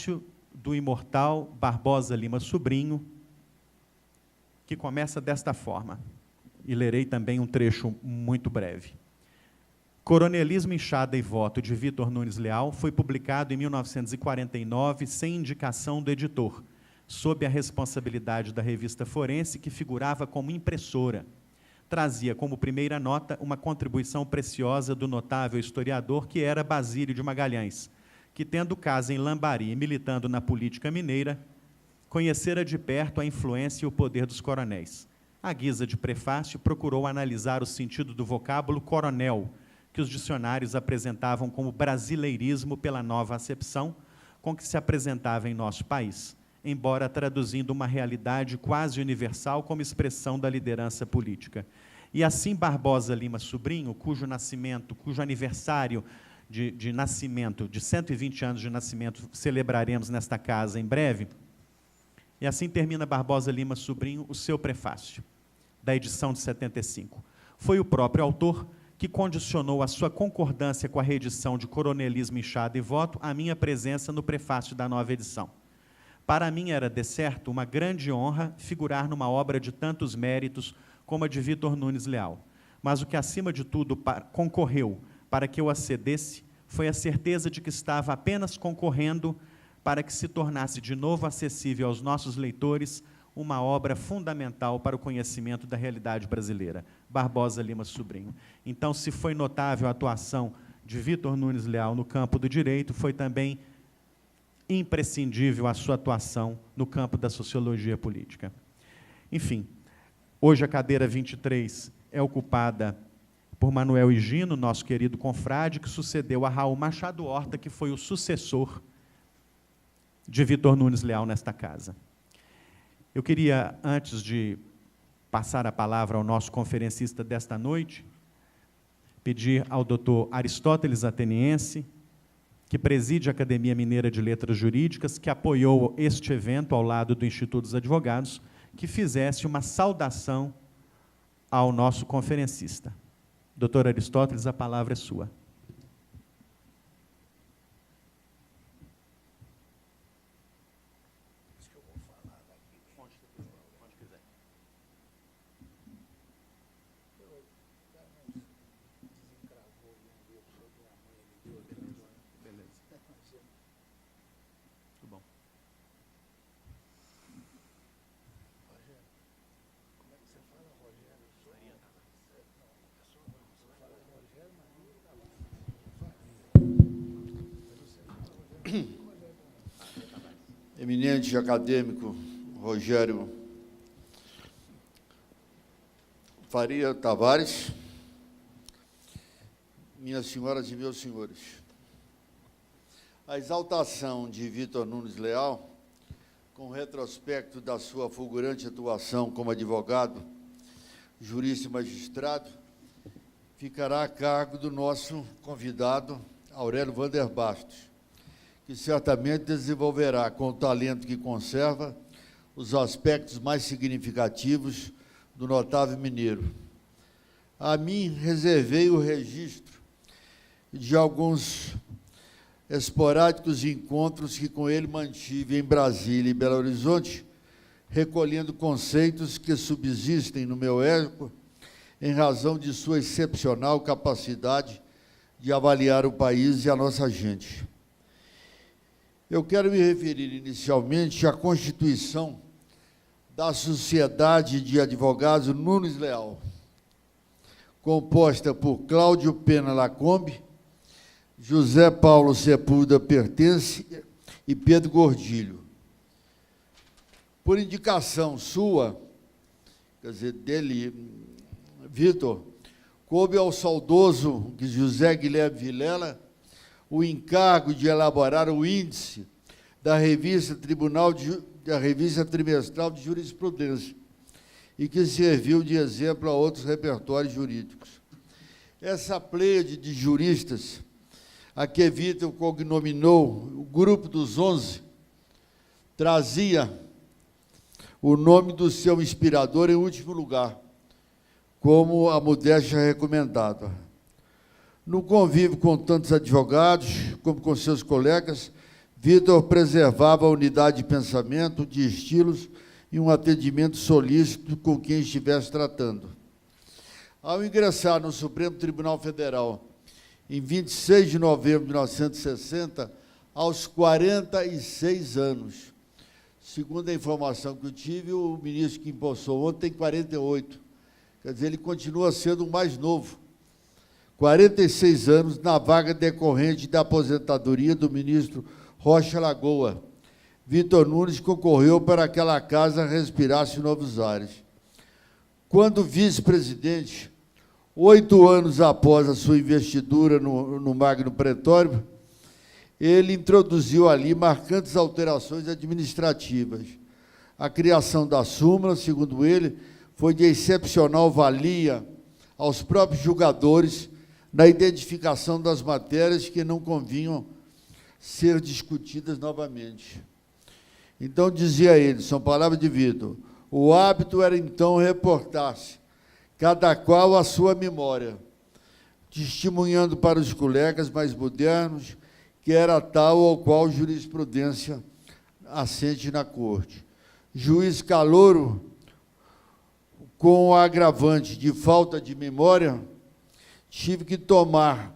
prefácio do imortal Barbosa Lima Sobrinho, que começa desta forma, e lerei também um trecho muito breve. Coronelismo, Enxada e Voto, de Vitor Nunes Leal, foi publicado em 1949, sem indicação do editor, sob a responsabilidade da revista Forense, que figurava como impressora. Trazia como primeira nota uma contribuição preciosa do notável historiador que era Basílio de Magalhães, que, tendo casa em Lambari e militando na política mineira, conhecera de perto a influência e o poder dos coronéis. À guisa de prefácio, procurou analisar o sentido do vocábulo coronel, que os dicionários apresentavam como brasileirismo pela nova acepção com que se apresentava em nosso país, embora traduzindo uma realidade quase universal como expressão da liderança política. E assim Barbosa Lima Sobrinho, cujo aniversário de nascimento, de 120 anos de nascimento, celebraremos nesta casa em breve, e assim termina Barbosa Lima Sobrinho o seu prefácio, da edição de 75. Foi o próprio autor que condicionou a sua concordância com a reedição de Coronelismo, Enxada e Voto à minha presença no prefácio da nova edição. Para mim era, de certo, uma grande honra figurar numa obra de tantos méritos como a de Vitor Nunes Leal. Mas o que, acima de tudo, concorreu para que eu acedesse foi a certeza de que estava apenas concorrendo para que se tornasse de novo acessível aos nossos leitores uma obra fundamental para o conhecimento da realidade brasileira, Barbosa Lima Sobrinho. Então, se foi notável a atuação de Vitor Nunes Leal no campo do direito, foi também imprescindível a sua atuação no campo da sociologia política. Enfim, hoje a cadeira 23 é ocupada por Manuel Higino, nosso querido confrade, que sucedeu a Raul Machado Horta, que foi o sucessor de Vitor Nunes Leal nesta casa. Eu queria, antes de passar a palavra ao nosso conferencista desta noite, pedir ao doutor Aristóteles Ateniense, que preside a Academia Mineira de Letras Jurídicas, que apoiou este evento ao lado do Instituto dos Advogados, que fizesse uma saudação ao nosso conferencista. Doutor Aristóteles, a palavra é sua. Eminente acadêmico Rogério Faria Tavares, minhas senhoras e meus senhores, a exaltação de Vitor Nunes Leal, com retrospecto da sua fulgurante atuação como advogado, jurista e magistrado, ficará a cargo do nosso convidado, Aurélio Vander Bastos, que certamente desenvolverá, com o talento que conserva, os aspectos mais significativos do notável mineiro. A mim, reservei o registro de alguns esporádicos encontros que com ele mantive em Brasília e Belo Horizonte, recolhendo conceitos que subsistem no meu ego em razão de sua excepcional capacidade de avaliar o país e a nossa gente. Eu quero me referir inicialmente à Constituição da Sociedade de Advogados Nunes Leal, composta por Cláudio Pena Lacombe, José Paulo Sepúlveda Pertence e Pedro Gordilho. Por indicação sua, quer dizer, dele, Vitor, coube ao saudoso José Guilherme Vilela o encargo de elaborar o índice da revista Trimestral de Jurisprudência e que serviu de exemplo a outros repertórios jurídicos. Essa pleiade de juristas, a que Vitor cognominou o Grupo dos 11, trazia o nome do seu inspirador em último lugar, como a modéstia recomendada. No convívio com tantos advogados, como com seus colegas, Vitor preservava a unidade de pensamento, de estilos e um atendimento solícito com quem estivesse tratando. Ao ingressar no Supremo Tribunal Federal, em 26 de novembro de 1960, aos 46 anos, segundo a informação que eu tive, o ministro que empossou ontem tem 48. Quer dizer, ele continua sendo o mais novo. 46 anos na vaga decorrente da aposentadoria do ministro Rocha Lagoa. Vitor Nunes concorreu para que aquela casa respirasse novos ares. Quando vice-presidente, 8 anos após a sua investidura no Magno Pretório, ele introduziu ali marcantes alterações administrativas. A criação da súmula, segundo ele, foi de excepcional valia aos próprios julgadores na identificação das matérias que não convinham ser discutidas novamente. Então, dizia ele, são palavras de Vitor, o hábito era, então, reportar-se, cada qual a sua memória, testemunhando para os colegas mais modernos que era tal ou qual jurisprudência assente na corte. Juiz calouro, com o agravante de falta de memória, tive que tomar,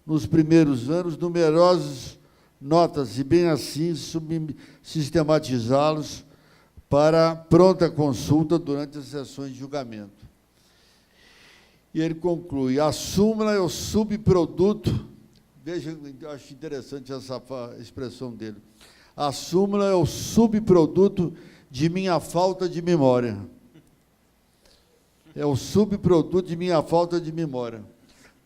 nos primeiros anos, numerosas notas, e bem assim sistematizá-los para pronta consulta durante as sessões de julgamento. E ele conclui, a súmula é o subproduto, veja, eu acho interessante essa expressão dele, a súmula é o subproduto de minha falta de memória. É o subproduto de minha falta de memória,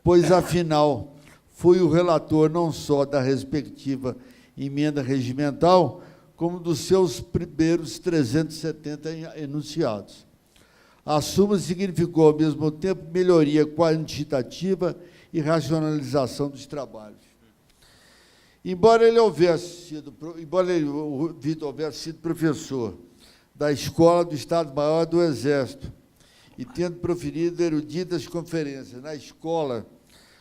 pois, afinal, fui o relator não só da respectiva emenda regimental, como dos seus primeiros 370 enunciados. A súmula significou, ao mesmo tempo, melhoria quantitativa e racionalização dos trabalhos. Embora o Vitor houvesse sido professor da Escola do Estado-Maior do Exército e tendo proferido eruditas conferências na Escola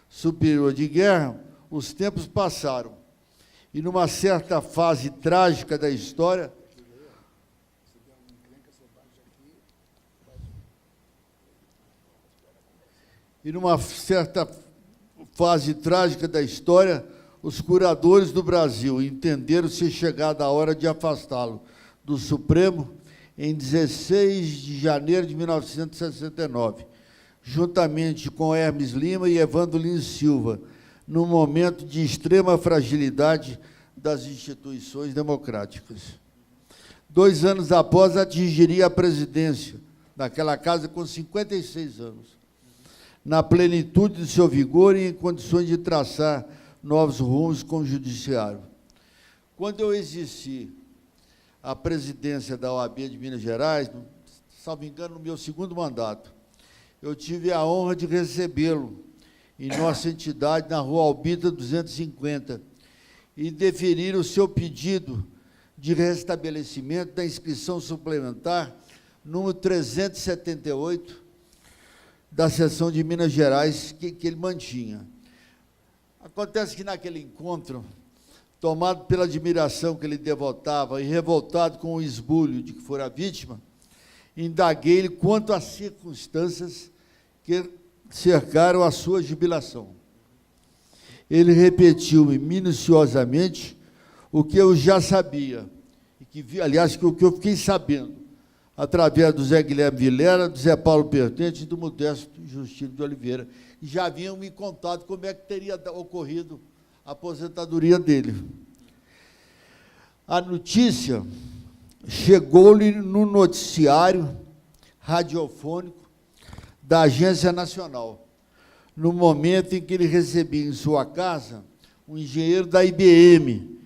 Superior de Guerra, os tempos passaram e, numa certa fase trágica da história, os curadores do Brasil entenderam ser chegada a hora de afastá-lo do Supremo em 16 de janeiro de 1969, juntamente com Hermes Lima e Evandro Lins Silva, num momento de extrema fragilidade das instituições democráticas. 2 anos após, atingiria a presidência daquela casa com 56 anos, na plenitude do seu vigor e em condições de traçar novos rumos com o judiciário. Quando eu exerci a presidência da OAB de Minas Gerais, salvo engano, no meu 2º mandato, eu tive a honra de recebê-lo em nossa entidade, na Rua Albita 250, e deferir o seu pedido de restabelecimento da inscrição suplementar número 378 da seção de Minas Gerais, que ele mantinha. Acontece que, naquele encontro, tomado pela admiração que ele devotava e revoltado com o esbulho de que fora vítima, indaguei-lhe quanto às circunstâncias que cercaram a sua jubilação. Ele repetiu-me minuciosamente o que eu já sabia, e que, aliás, o que eu fiquei sabendo, através do Zé Guilherme Vilela, do Zé Paulo Pertente e do Modesto Justino de Oliveira, e já haviam me contado como é que teria ocorrido a aposentadoria dele. A notícia chegou-lhe no noticiário radiofônico da Agência Nacional, no momento em que ele recebia em sua casa um engenheiro da IBM,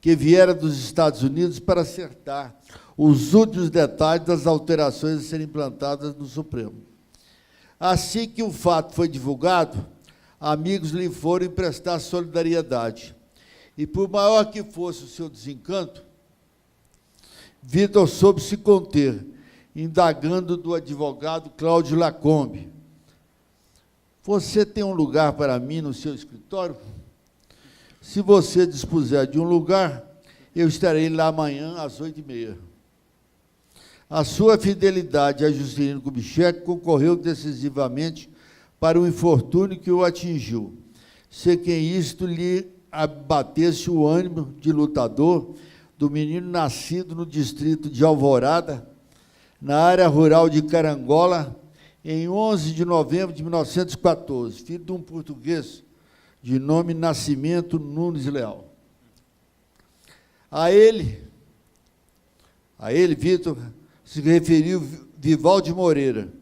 que viera dos Estados Unidos para acertar os últimos detalhes das alterações a serem implantadas no Supremo. Assim que o fato foi divulgado, amigos lhe foram emprestar solidariedade. E, por maior que fosse o seu desencanto, Vitor soube se conter, indagando do advogado Cláudio Lacombe. Você tem um lugar para mim no seu escritório? Se você dispuser de um lugar, Eu estarei lá amanhã, às 8h30. A sua fidelidade a Juscelino Kubitschek concorreu decisivamente para o infortúnio que o atingiu, sem que isto lhe abatesse o ânimo de lutador do menino nascido no distrito de Alvorada, na área rural de Carangola, em 11 de novembro de 1914, filho de um português de nome Nascimento Nunes Leal. A ele, Vitor, se referiu Vivaldi Moreira,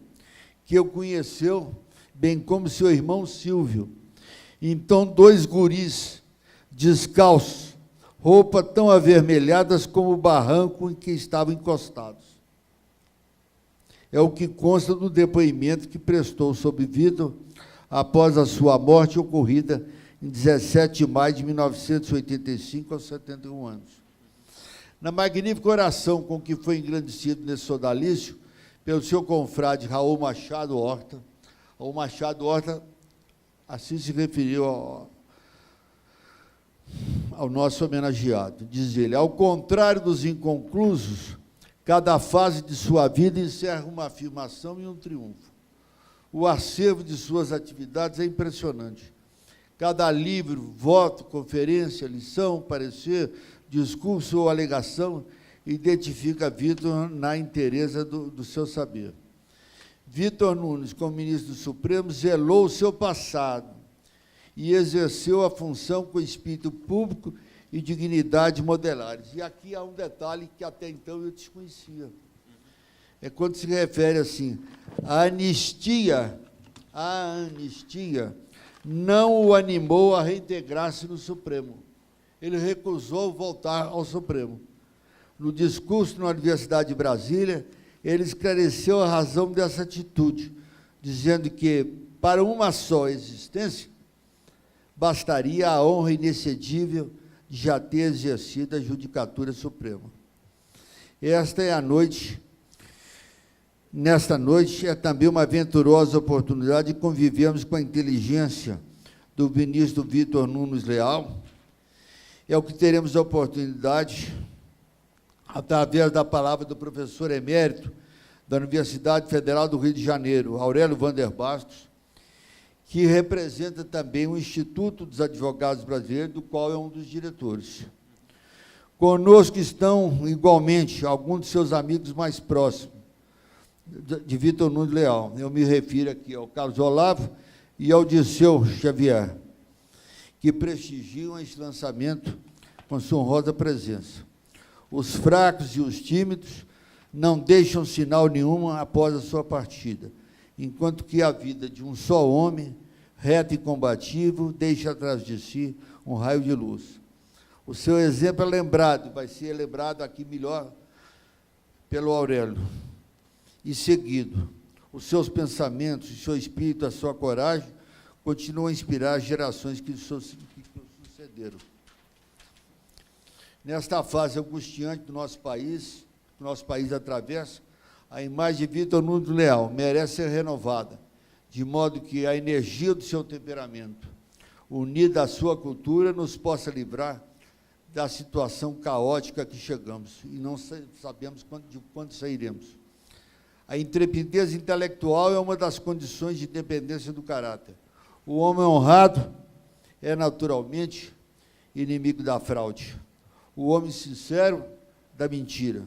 que o conheceu, bem como seu irmão Silvio. Então, 2 guris, descalços, roupas tão avermelhadas como o barranco em que estavam encostados. É o que consta do depoimento que prestou sobre Vitor após a sua morte ocorrida em 17 de maio de 1985, aos 71 anos. Na magnífica oração com que foi engrandecido nesse sodalício pelo seu confrade Raul Machado Horta, o Machado Horta assim se referiu ao nosso homenageado. Diz ele: ao contrário dos inconclusos, cada fase de sua vida encerra uma afirmação e um triunfo. O acervo de suas atividades é impressionante. Cada livro, voto, conferência, lição, parecer, discurso ou alegação identifica Vitor na inteireza do seu saber. Vitor Nunes, como ministro do Supremo, zelou o seu passado e exerceu a função com espírito público e dignidade modelares. E aqui há um detalhe que até então eu desconhecia. É quando se refere assim, a anistia não o animou a reintegrar-se no Supremo. Ele recusou voltar ao Supremo. No discurso na Universidade de Brasília, ele esclareceu a razão dessa atitude, dizendo que, para uma só existência, bastaria a honra inexcedível de já ter exercido a Judicatura Suprema. Nesta noite, é também uma venturosa oportunidade de convivermos com a inteligência do ministro Vitor Nunes Leal. É o que teremos a oportunidade, através da palavra do professor emérito da Universidade Federal do Rio de Janeiro, Aurélio Vander Bastos, que representa também o Instituto dos Advogados Brasileiros, do qual é um dos diretores. Conosco estão, igualmente, alguns de seus amigos mais próximos, de Vitor Nunes Leal. Eu me refiro aqui ao Carlos Olavo e ao Dirceu Xavier, que prestigiam esse lançamento com sua honrosa presença. Os fracos e os tímidos não deixam sinal nenhum após a sua partida, enquanto que a vida de um só homem, reto e combativo, deixa atrás de si um raio de luz. O seu exemplo é lembrado, vai ser lembrado aqui melhor pelo Aurélio, e seguido. Os seus pensamentos, o seu espírito, a sua coragem, continuam a inspirar as gerações que o sucederam. Nesta fase angustiante do nosso país, que o nosso país atravessa, a imagem de Vitor Nunes Leal merece ser renovada, de modo que a energia do seu temperamento, unida à sua cultura, nos possa livrar da situação caótica que chegamos, e não sabemos de quando sairemos. A intrepidez intelectual é uma das condições de independência do caráter. O homem honrado é, naturalmente, inimigo da fraude. O homem sincero, da mentira.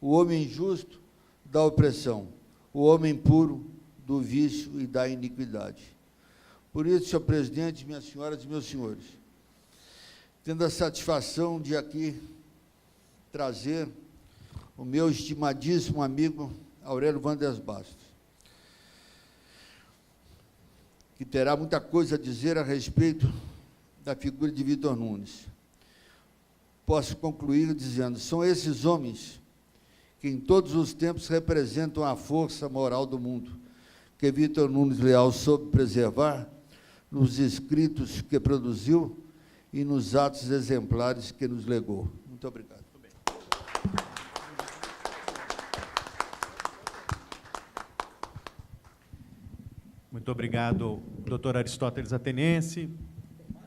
O homem injusto, da opressão. O homem puro, do vício e da iniquidade. Por isso, senhor presidente, minhas senhoras e meus senhores, tendo a satisfação de aqui trazer o meu estimadíssimo amigo Aurélio Vander Bastos, que terá muita coisa a dizer a respeito da figura de Vitor Nunes. Posso concluir dizendo: são esses homens que em todos os tempos representam a força moral do mundo, que Vitor Nunes Leal soube preservar nos escritos que produziu e nos atos exemplares que nos legou. Muito obrigado. Muito obrigado, doutor Aristóteles Ateniense,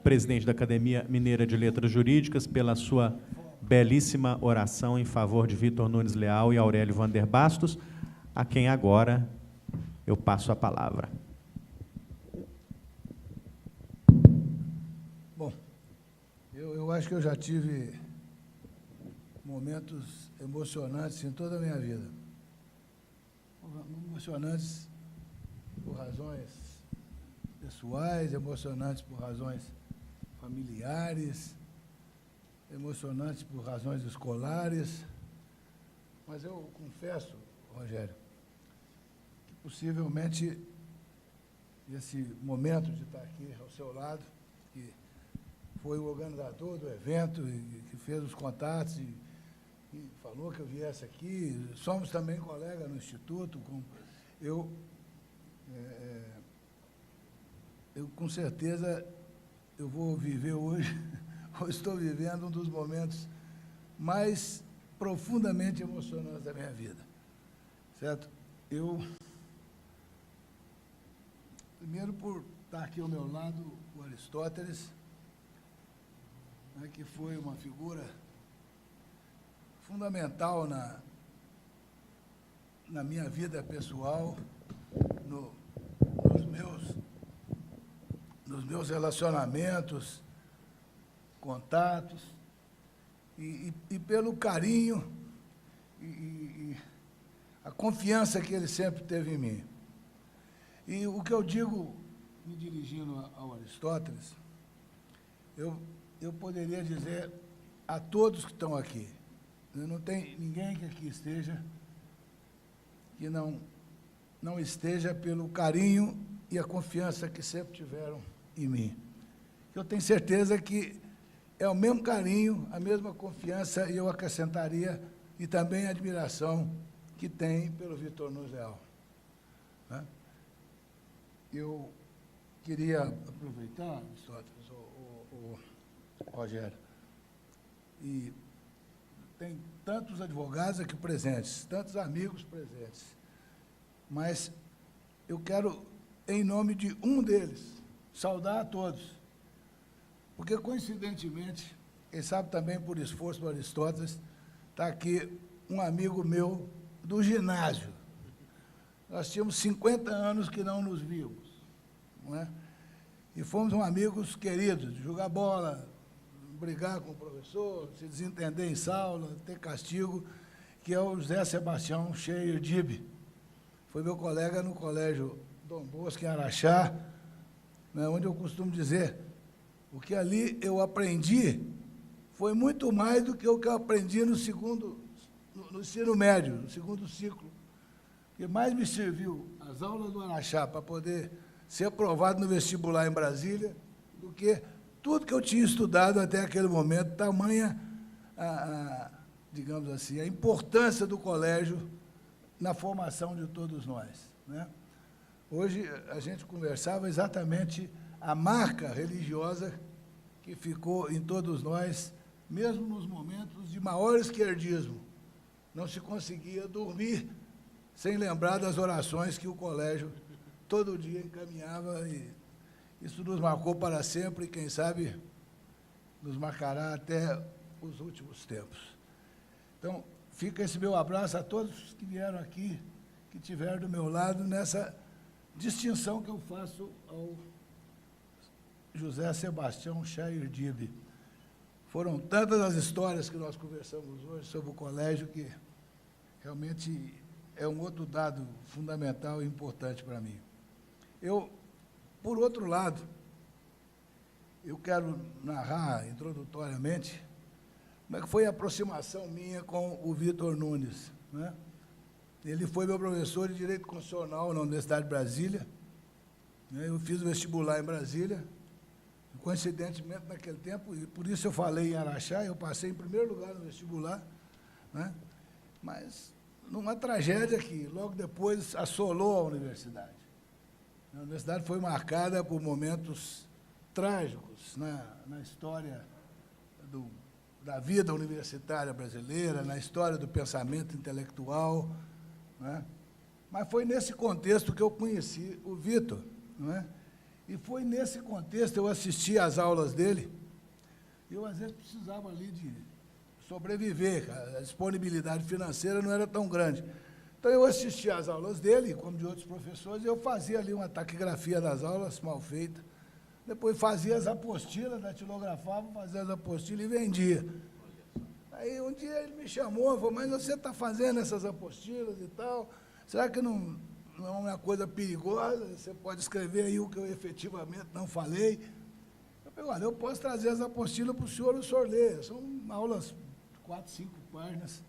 presidente da Academia Mineira de Letras Jurídicas, pela sua belíssima oração em favor de Vitor Nunes Leal e Aurélio Vander Bastos, a quem agora eu passo a palavra. Bom, eu acho que eu já tive momentos emocionantes em toda a minha vida. Emocionantes por razões pessoais, emocionantes por razões familiares, emocionantes por razões escolares. Mas eu confesso, Rogério, que possivelmente esse momento de estar aqui ao seu lado, que foi o organizador do evento e que fez os contatos e falou que eu viesse aqui, somos também colegas no Instituto, eu com certeza eu vou viver hoje, ou estou vivendo um dos momentos mais profundamente emocionantes da minha vida, certo? Primeiro por estar aqui ao meu lado, o Aristóteles, né, que foi uma figura fundamental na minha vida pessoal, nos meus relacionamentos, contatos, e pelo carinho e a confiança que ele sempre teve em mim. E o que eu digo, me dirigindo ao Aristóteles, eu poderia dizer a todos que estão aqui, não tem ninguém que aqui esteja que não esteja pelo carinho e a confiança que sempre tiveram em mim. Eu tenho certeza que é o mesmo carinho, a mesma confiança, e eu acrescentaria, e também a admiração que tem pelo Vitor Nunes Leal, né? Eu queria aproveitar, Aristóteles, o Rogério, e tem tantos advogados aqui presentes, tantos amigos presentes, mas eu quero, em nome de um deles, saudar a todos, porque, coincidentemente, quem sabe também por esforço do Aristóteles, está aqui um amigo meu do ginásio. Nós tínhamos 50 anos que não nos vimos, não é? E fomos amigos queridos, de jogar bola, brigar com o professor, se desentender em sala, ter castigo, que é o José Sebastião Cheir Dib. Foi meu colega no Colégio Dom Bosco, em Araxá, né, onde eu costumo dizer, o que ali eu aprendi foi muito mais do que o que eu aprendi no ensino médio, no segundo ciclo. O que mais me serviu as aulas do Araxá para poder ser aprovado no vestibular em Brasília, do que tudo que eu tinha estudado até aquele momento, tamanha, digamos assim, a importância do colégio na formação de todos nós, né? Hoje, a gente conversava exatamente a marca religiosa que ficou em todos nós, mesmo nos momentos de maior esquerdismo. Não se conseguia dormir sem lembrar das orações que o colégio todo dia encaminhava, e isso nos marcou para sempre e, quem sabe, nos marcará até os últimos tempos. Então, fica esse meu abraço a todos que vieram aqui, que estiveram do meu lado nessa distinção que eu faço ao José Sebastião Cheir Dib. Foram tantas as histórias que nós conversamos hoje sobre o colégio que realmente é um outro dado fundamental e importante para mim. Por outro lado, eu quero narrar introdutoriamente como é que foi a aproximação minha com o Vitor Nunes, né? Ele foi meu professor de Direito Constitucional na Universidade de Brasília, né? Eu fiz o vestibular em Brasília, coincidentemente naquele tempo, e por isso eu falei em Araxá, eu passei em primeiro lugar no vestibular, né? Mas numa tragédia que logo depois assolou a universidade. A universidade foi marcada por momentos trágicos na história da vida universitária brasileira, na história do pensamento intelectual, né? Mas foi nesse contexto que eu conheci o Vitor, não é? E foi nesse contexto, eu assisti às aulas dele, eu às vezes precisava ali de sobreviver, a disponibilidade financeira não era tão grande. Então, eu assistia às aulas dele, como de outros professores, e eu fazia ali uma taquigrafia das aulas, mal feita. Depois fazia as apostilas, datilografava, fazia as apostilas e vendia. Aí, um dia, ele me chamou e falou, mas você está fazendo essas apostilas e tal, será que não é uma coisa perigosa? Você pode escrever aí o que eu efetivamente não falei? Eu falei, olha, eu posso trazer as apostilas para o senhor ler, são aulas 4, 5 páginas.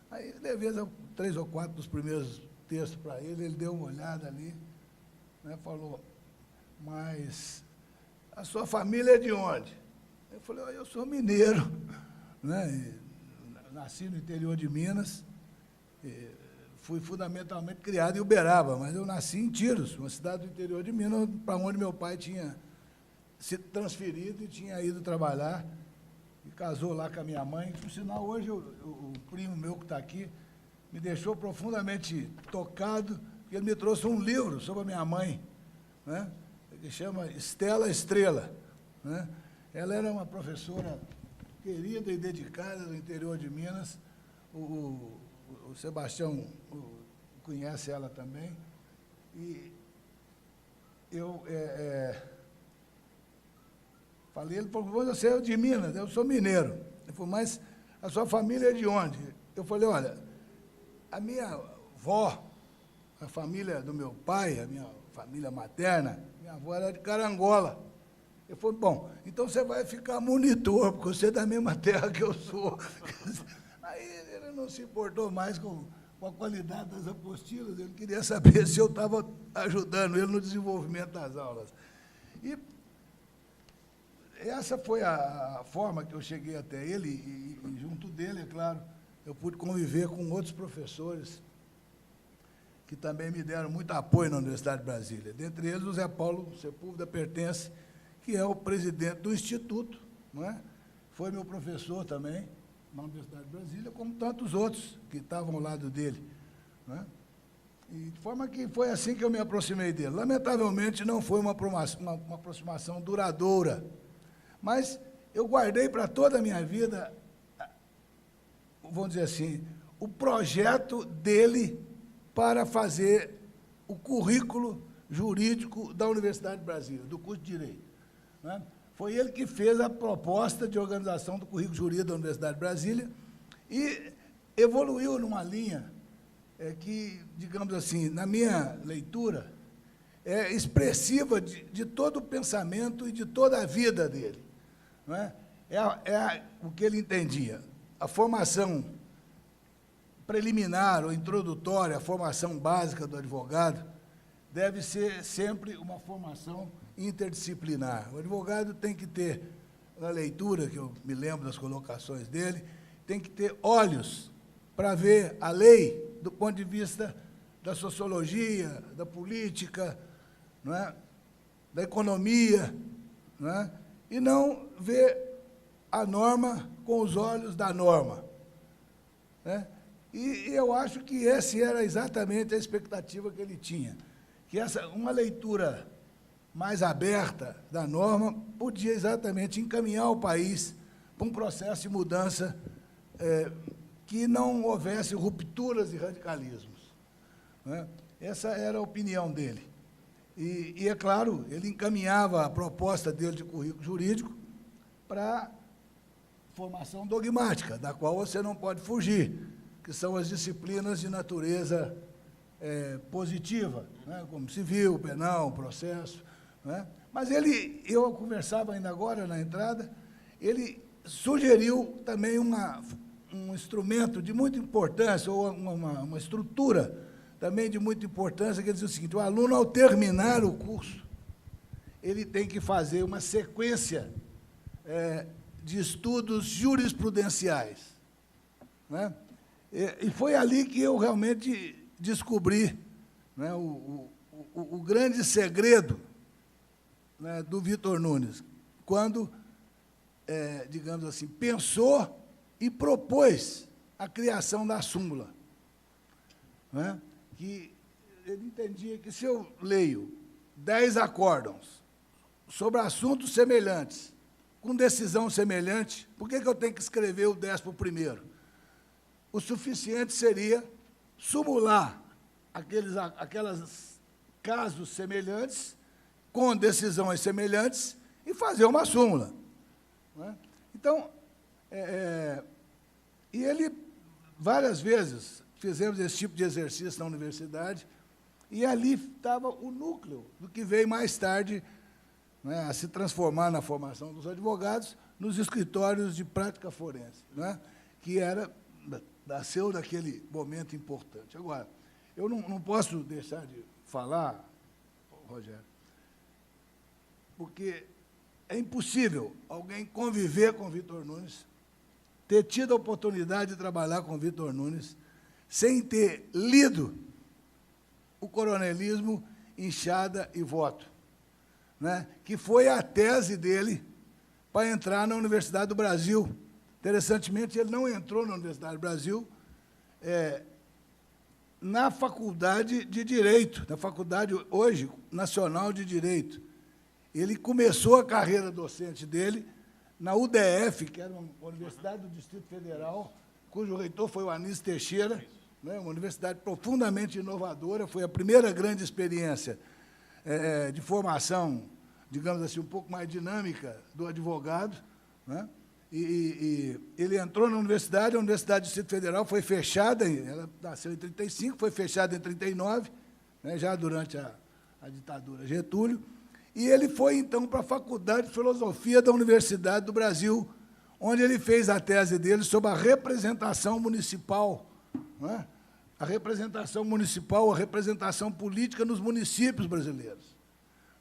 Aí, levei 3 ou 4 dos primeiros textos para ele deu uma olhada ali, né, falou, mas a sua família é de onde? Eu falei, eu sou mineiro, né, nasci no interior de Minas, fui fundamentalmente criado em Uberaba, mas eu nasci em Tiros, uma cidade do interior de Minas, para onde meu pai tinha se transferido e tinha ido trabalhar, e casou lá com a minha mãe. Por sinal, hoje, o primo meu que está aqui me deixou profundamente tocado, porque ele me trouxe um livro sobre a minha mãe, né, que chama Estela Estrela. Né? Ela era uma professora querida e dedicada do interior de Minas. O Sebastião conhece ela também. E eu falei, ele falou, você é de Minas? Eu sou mineiro. Ele falou, mas a sua família é de onde? Eu falei, olha, a minha avó, a família do meu pai, a minha família materna, minha avó era de Carangola. Eu falei, bom, então você vai ficar monitor, porque você é da mesma terra que eu sou. Aí ele não se importou mais com a qualidade das apostilas, ele queria saber se eu estava ajudando ele no desenvolvimento das aulas. E essa foi a forma que eu cheguei até ele, e junto dele, é claro, eu pude conviver com outros professores que também me deram muito apoio na Universidade de Brasília. Dentre eles, o Zé Paulo Sepúlveda Pertence, que é o presidente do Instituto, não é? Foi meu professor também na Universidade de Brasília, como tantos outros que estavam ao lado dele. Não é? E de forma que foi assim que eu me aproximei dele. Lamentavelmente, não foi uma aproximação duradoura, mas eu guardei para toda a minha vida, vamos dizer assim, o projeto dele para fazer o currículo jurídico da Universidade de Brasília, do curso de Direito. Né? Foi ele que fez a proposta de organização do currículo jurídico da Universidade de Brasília e evoluiu numa linha que, digamos assim, na minha leitura, é expressiva de todo o pensamento e de toda a vida dele. Não é? O que ele entendia. A formação preliminar ou introdutória, a formação básica do advogado, deve ser sempre uma formação interdisciplinar. O advogado tem que ter, na leitura, que eu me lembro das colocações dele, tem que ter olhos para ver a lei do ponto de vista da sociologia, da política, não é? Da economia, não é? E não ver a norma com os olhos da norma. Né? E eu acho que essa era exatamente a expectativa que ele tinha, que uma leitura mais aberta da norma podia exatamente encaminhar o país para um processo de mudança que não houvesse rupturas e radicalismos. Né? Essa era a opinião dele. E, é claro, ele encaminhava a proposta dele de currículo jurídico para formação dogmática, da qual você não pode fugir, que são as disciplinas de natureza positiva, né? Como civil, penal, processo. Né? Mas eu conversava ainda agora na entrada, ele sugeriu também um instrumento de muita importância, ou uma estrutura também de muita importância, que dizia o seguinte: o aluno, ao terminar o curso, ele tem que fazer uma sequência de estudos jurisprudenciais. Né? E foi ali que eu realmente descobri, né, o grande segredo, né, do Vitor Nunes, quando, digamos assim, pensou e propôs a criação da súmula. Né? Que ele entendia que, se eu leio 10 acórdãos sobre assuntos semelhantes, com decisão semelhante, por que eu tenho que escrever o 11º? O suficiente seria sumular aqueles casos semelhantes, com decisões semelhantes, e fazer uma súmula. Não é? Então, e ele, várias vezes, fizemos esse tipo de exercício na universidade, e ali estava o núcleo do que veio mais tarde, né, a se transformar na formação dos advogados nos escritórios de prática forense, né, que nasceu daquele momento importante. Agora, eu não posso deixar de falar, Rogério, porque é impossível alguém conviver com Vitor Nunes, ter tido a oportunidade de trabalhar com Vitor Nunes, sem ter lido o Coronelismo, Enxada e Voto, né, que foi a tese dele para entrar na Universidade do Brasil. Interessantemente, ele não entrou na Universidade do Brasil na Faculdade de Direito, na Faculdade, hoje, Nacional de Direito. Ele começou a carreira docente dele na UDF, que era uma Universidade do Distrito Federal, cujo reitor foi o Anísio Teixeira, né, uma universidade profundamente inovadora, foi a primeira grande experiência de formação, digamos assim, um pouco mais dinâmica do advogado, né? E ele entrou na universidade, a Universidade do Distrito Federal foi fechada, ela nasceu em 1935, foi fechada em 1939, né, já durante a ditadura Getúlio, e ele foi, então, para a Faculdade de Filosofia da Universidade do Brasil, onde ele fez a tese dele sobre a representação municipal, né? A representação municipal, a representação política nos municípios brasileiros,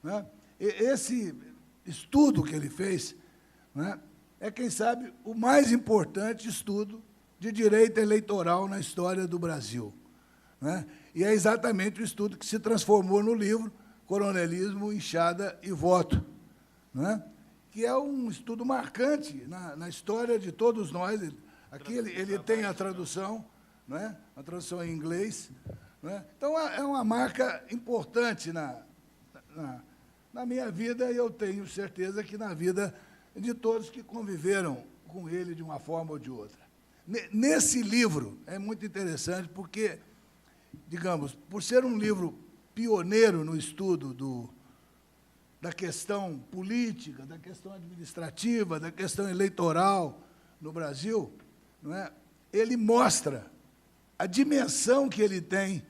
né? E esse estudo que ele fez, né, é, quem sabe, o mais importante estudo de direito eleitoral na história do Brasil, né? E é exatamente o estudo que se transformou no livro Coronelismo, Enxada e Voto, né? Que é um estudo marcante na história de todos nós. Aqui ele tem a tradução, né? A tradução em inglês, né? Então, é uma marca importante na minha vida, e eu tenho certeza que na vida de todos que conviveram com ele de uma forma ou de outra. Nesse livro, é muito interessante, porque, digamos, por ser um livro pioneiro no estudo da questão política, da questão administrativa, da questão eleitoral no Brasil, não é? Ele mostra a dimensão que ele tem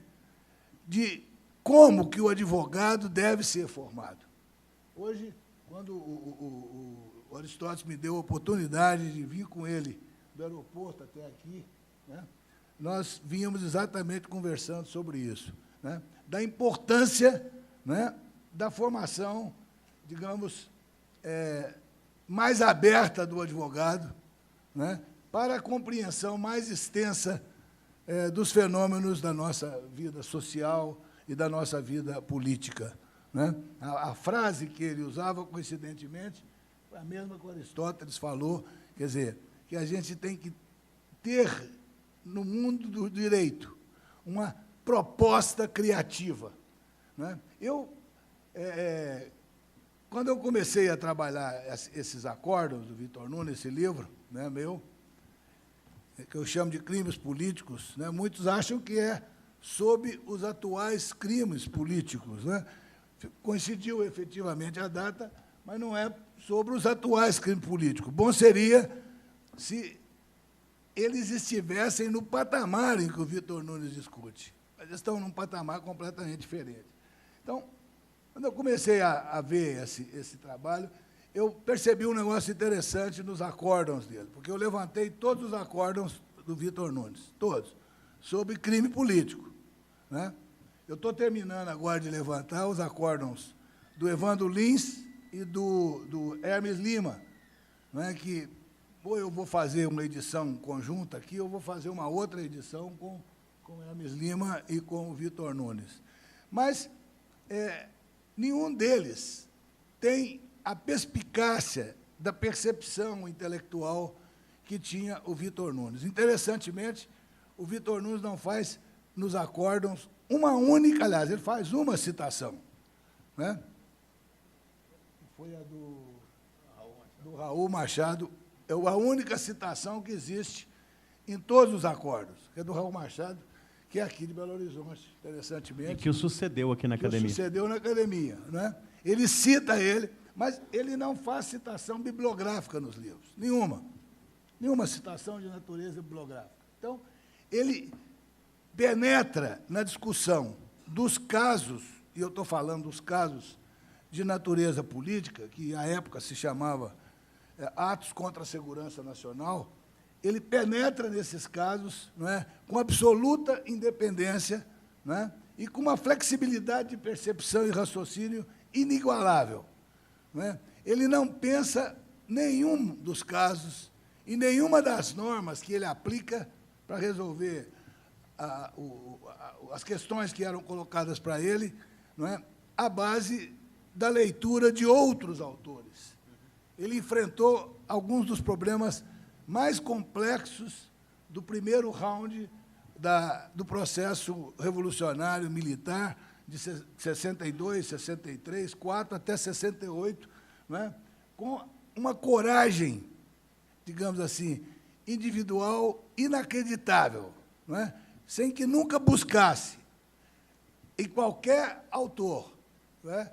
de como que o advogado deve ser formado. Hoje, quando o Aristóteles me deu a oportunidade de vir com ele do aeroporto até aqui, né, nós vínhamos exatamente conversando sobre isso, né, da importância, né, da formação, digamos, mais aberta do advogado, né, para a compreensão mais extensa dos fenômenos da nossa vida social e da nossa vida política, né? A frase que ele usava, coincidentemente, foi a mesma que Aristóteles falou, quer dizer, que a gente tem que ter, no mundo do direito, uma proposta criativa, né? Quando eu comecei a trabalhar esses acórdãos do Vitor Nunes, esse livro, né, meu, que eu chamo de crimes políticos, né, muitos acham que é sobre os atuais crimes políticos, né? Coincidiu efetivamente a data, mas não é sobre os atuais crimes políticos. Bom seria se eles estivessem no patamar em que o Vitor Nunes discute. Mas eles estão num patamar completamente diferente. Então, quando eu comecei a ver esse trabalho, eu percebi um negócio interessante nos acórdãos dele, porque eu levantei todos os acórdãos do Vitor Nunes, todos, sobre crime político, né? Eu estou terminando agora de levantar os acórdãos do Evandro Lins e do Hermes Lima, né, que ou eu vou fazer uma edição conjunta aqui, ou vou fazer uma outra edição com Hermes Lima e com o Vitor Nunes. Mas nenhum deles tem a perspicácia da percepção intelectual que tinha o Vitor Nunes. Interessantemente, o Vitor Nunes não faz nos acórdãos uma única, aliás, ele faz uma citação, né? Foi a do Raul Machado é a única citação que existe em todos os acordos, que é do Raul Machado, que é aqui de Belo Horizonte, interessantemente. E que o sucedeu aqui na academia. Sucedeu na academia, né? Ele cita ele, mas ele não faz citação bibliográfica nos livros, nenhuma citação de natureza bibliográfica. Então, ele penetra na discussão dos casos, e eu estou falando dos casos de natureza política, que à época se chamava atos contra a segurança nacional. Ele penetra nesses casos, não é, com absoluta independência, não é, e com uma flexibilidade de percepção e raciocínio inigualável. Não é? Ele não pensa nenhum dos casos e nenhuma das normas que ele aplica para resolver as questões que eram colocadas para ele, não é, à base da leitura de outros autores. Ele enfrentou alguns dos problemas mais complexos do primeiro round do processo revolucionário militar, de 62, 63, 4 até 68, não é? Com uma coragem, digamos assim, individual inacreditável, não é? Sem que nunca buscasse, em qualquer autor, não é,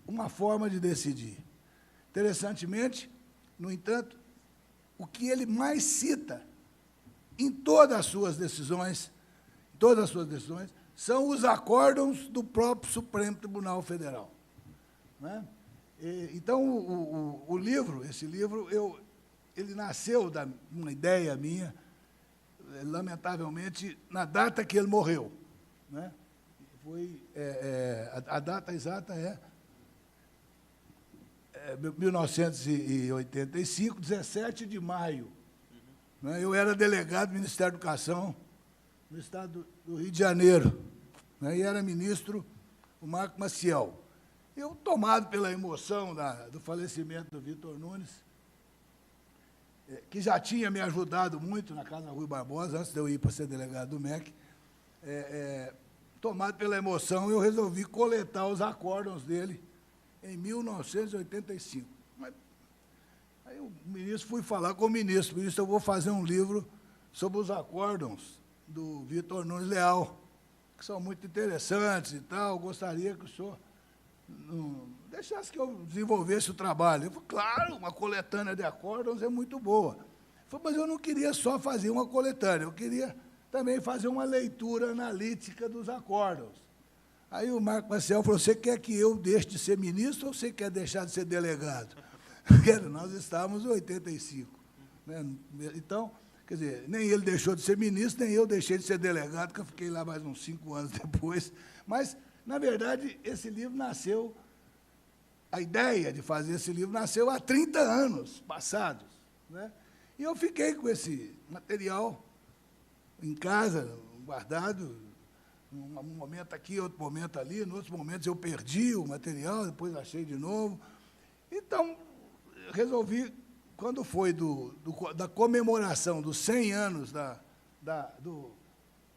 uma forma de decidir. Interessantemente, no entanto, o que ele mais cita em todas as suas decisões, são os acórdãos do próprio Supremo Tribunal Federal. Né? Então, esse livro, ele nasceu de uma ideia minha, lamentavelmente, na data que ele morreu. Né? A data exata é 1985, 17 de maio. Né? Eu era delegado do Ministério da Educação no estado do Rio de Janeiro, né? E era ministro o Marco Maciel. Eu, tomado pela emoção do falecimento do Vitor Nunes, que já tinha me ajudado muito na Casa Rui Barbosa, antes de eu ir para ser delegado do MEC, tomado pela emoção, eu resolvi coletar os acórdãos dele em 1985. Aí o ministro, fui falar com o ministro, eu vou fazer um livro sobre os acórdãos do Vitor Nunes Leal, que são muito interessantes e tal, gostaria que o senhor deixasse que eu desenvolvesse o trabalho. Eu falei, claro, uma coletânea de acórdãos é muito boa. Eu falei, mas eu não queria só fazer uma coletânea, eu queria também fazer uma leitura analítica dos acórdãos. Aí o Marco Maciel falou, você quer que eu deixe de ser ministro ou você quer deixar de ser delegado? Nós estávamos em 85. Né? Então, quer dizer, nem ele deixou de ser ministro, nem eu deixei de ser delegado, que eu fiquei lá mais uns 5 anos depois. Mas, na verdade, esse livro nasceu, a ideia de fazer esse livro nasceu há 30 anos passados. Né? E eu fiquei com esse material em casa, guardado, um momento aqui, outro momento ali, em outros momentos eu perdi o material, depois achei de novo. Então, resolvi, quando foi da comemoração dos 100 anos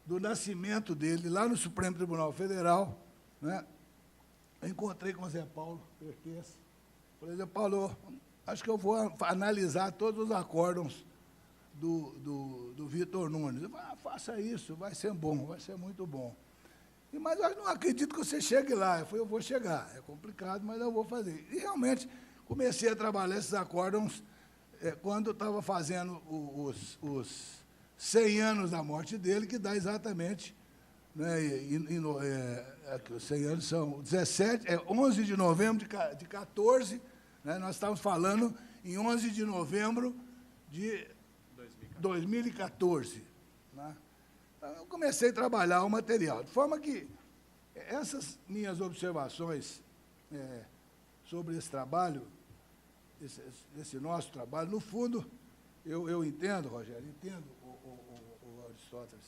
do nascimento dele, lá no Supremo Tribunal Federal, né, eu encontrei com o Zé Paulo Pertence. Falei, Zé Paulo, acho que eu vou analisar todos os acórdãos do Vitor Nunes. Eu falei, faça isso, vai ser bom, vai ser muito bom. Mas eu não acredito que você chegue lá. Eu falei, eu vou chegar. É complicado, mas eu vou fazer. E, realmente, comecei a trabalhar esses acórdãos quando eu estava fazendo os 100 anos da morte dele, que dá exatamente, né, os 100 anos são 11 de novembro de 14, né, nós estamos falando em 11 de novembro de 2014. Né? Então, eu comecei a trabalhar o material, de forma que essas minhas observações sobre esse trabalho, esse nosso trabalho, no fundo, eu entendo, Rogério, entendo o Aristóteles,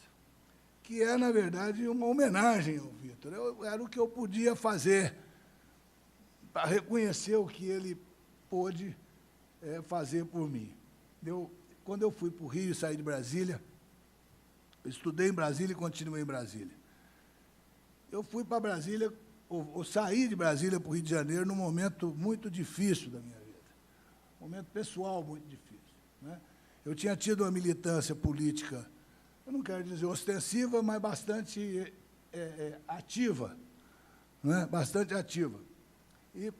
que é, na verdade, uma homenagem ao Vitor. Era o que eu podia fazer para reconhecer o que ele pôde fazer por mim. Quando eu fui para o Rio e saí de Brasília, eu estudei em Brasília e continuei em Brasília. Eu fui para Brasília, ou saí de Brasília para o Rio de Janeiro num momento muito difícil da minha vida. momento pessoal muito difícil, né? Eu tinha tido uma militância política, eu não quero dizer ostensiva, mas bastante ativa, né? Bastante ativa. E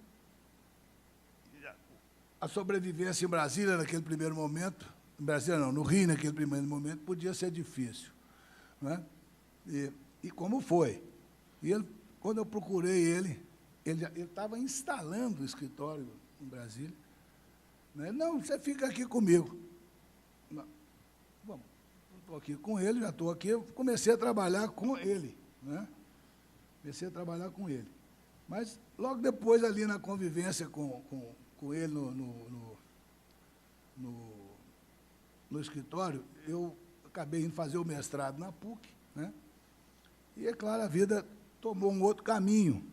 a sobrevivência em Brasília, naquele primeiro momento, em Brasília não, no Rio, naquele primeiro momento, podia ser difícil, né? E como foi? E ele, quando eu procurei ele estava instalando o escritório em Brasília, né? Não, você fica aqui comigo. Não, bom, estou aqui com ele, já estou aqui, eu comecei a trabalhar com ele, né? Comecei a trabalhar com ele. Mas, logo depois, ali na convivência com ele no escritório, eu acabei indo fazer o mestrado na PUC, né? E, é claro, a vida tomou um outro caminho.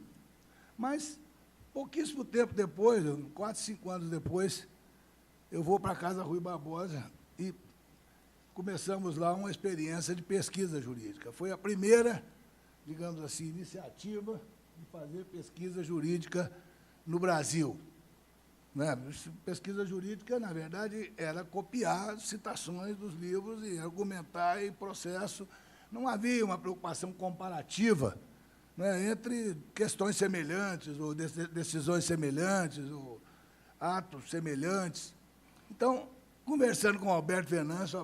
Mas, pouquíssimo tempo depois, 4, 5 anos depois, eu vou para a Casa Rui Barbosa e começamos lá uma experiência de pesquisa jurídica. Foi a primeira, digamos assim, iniciativa de fazer pesquisa jurídica no Brasil, né? Pesquisa jurídica, na verdade, era copiar citações dos livros e argumentar em processo. Não havia uma preocupação comparativa, né, entre questões semelhantes, ou decisões semelhantes, ou atos semelhantes. Então, conversando com o Alberto Venâncio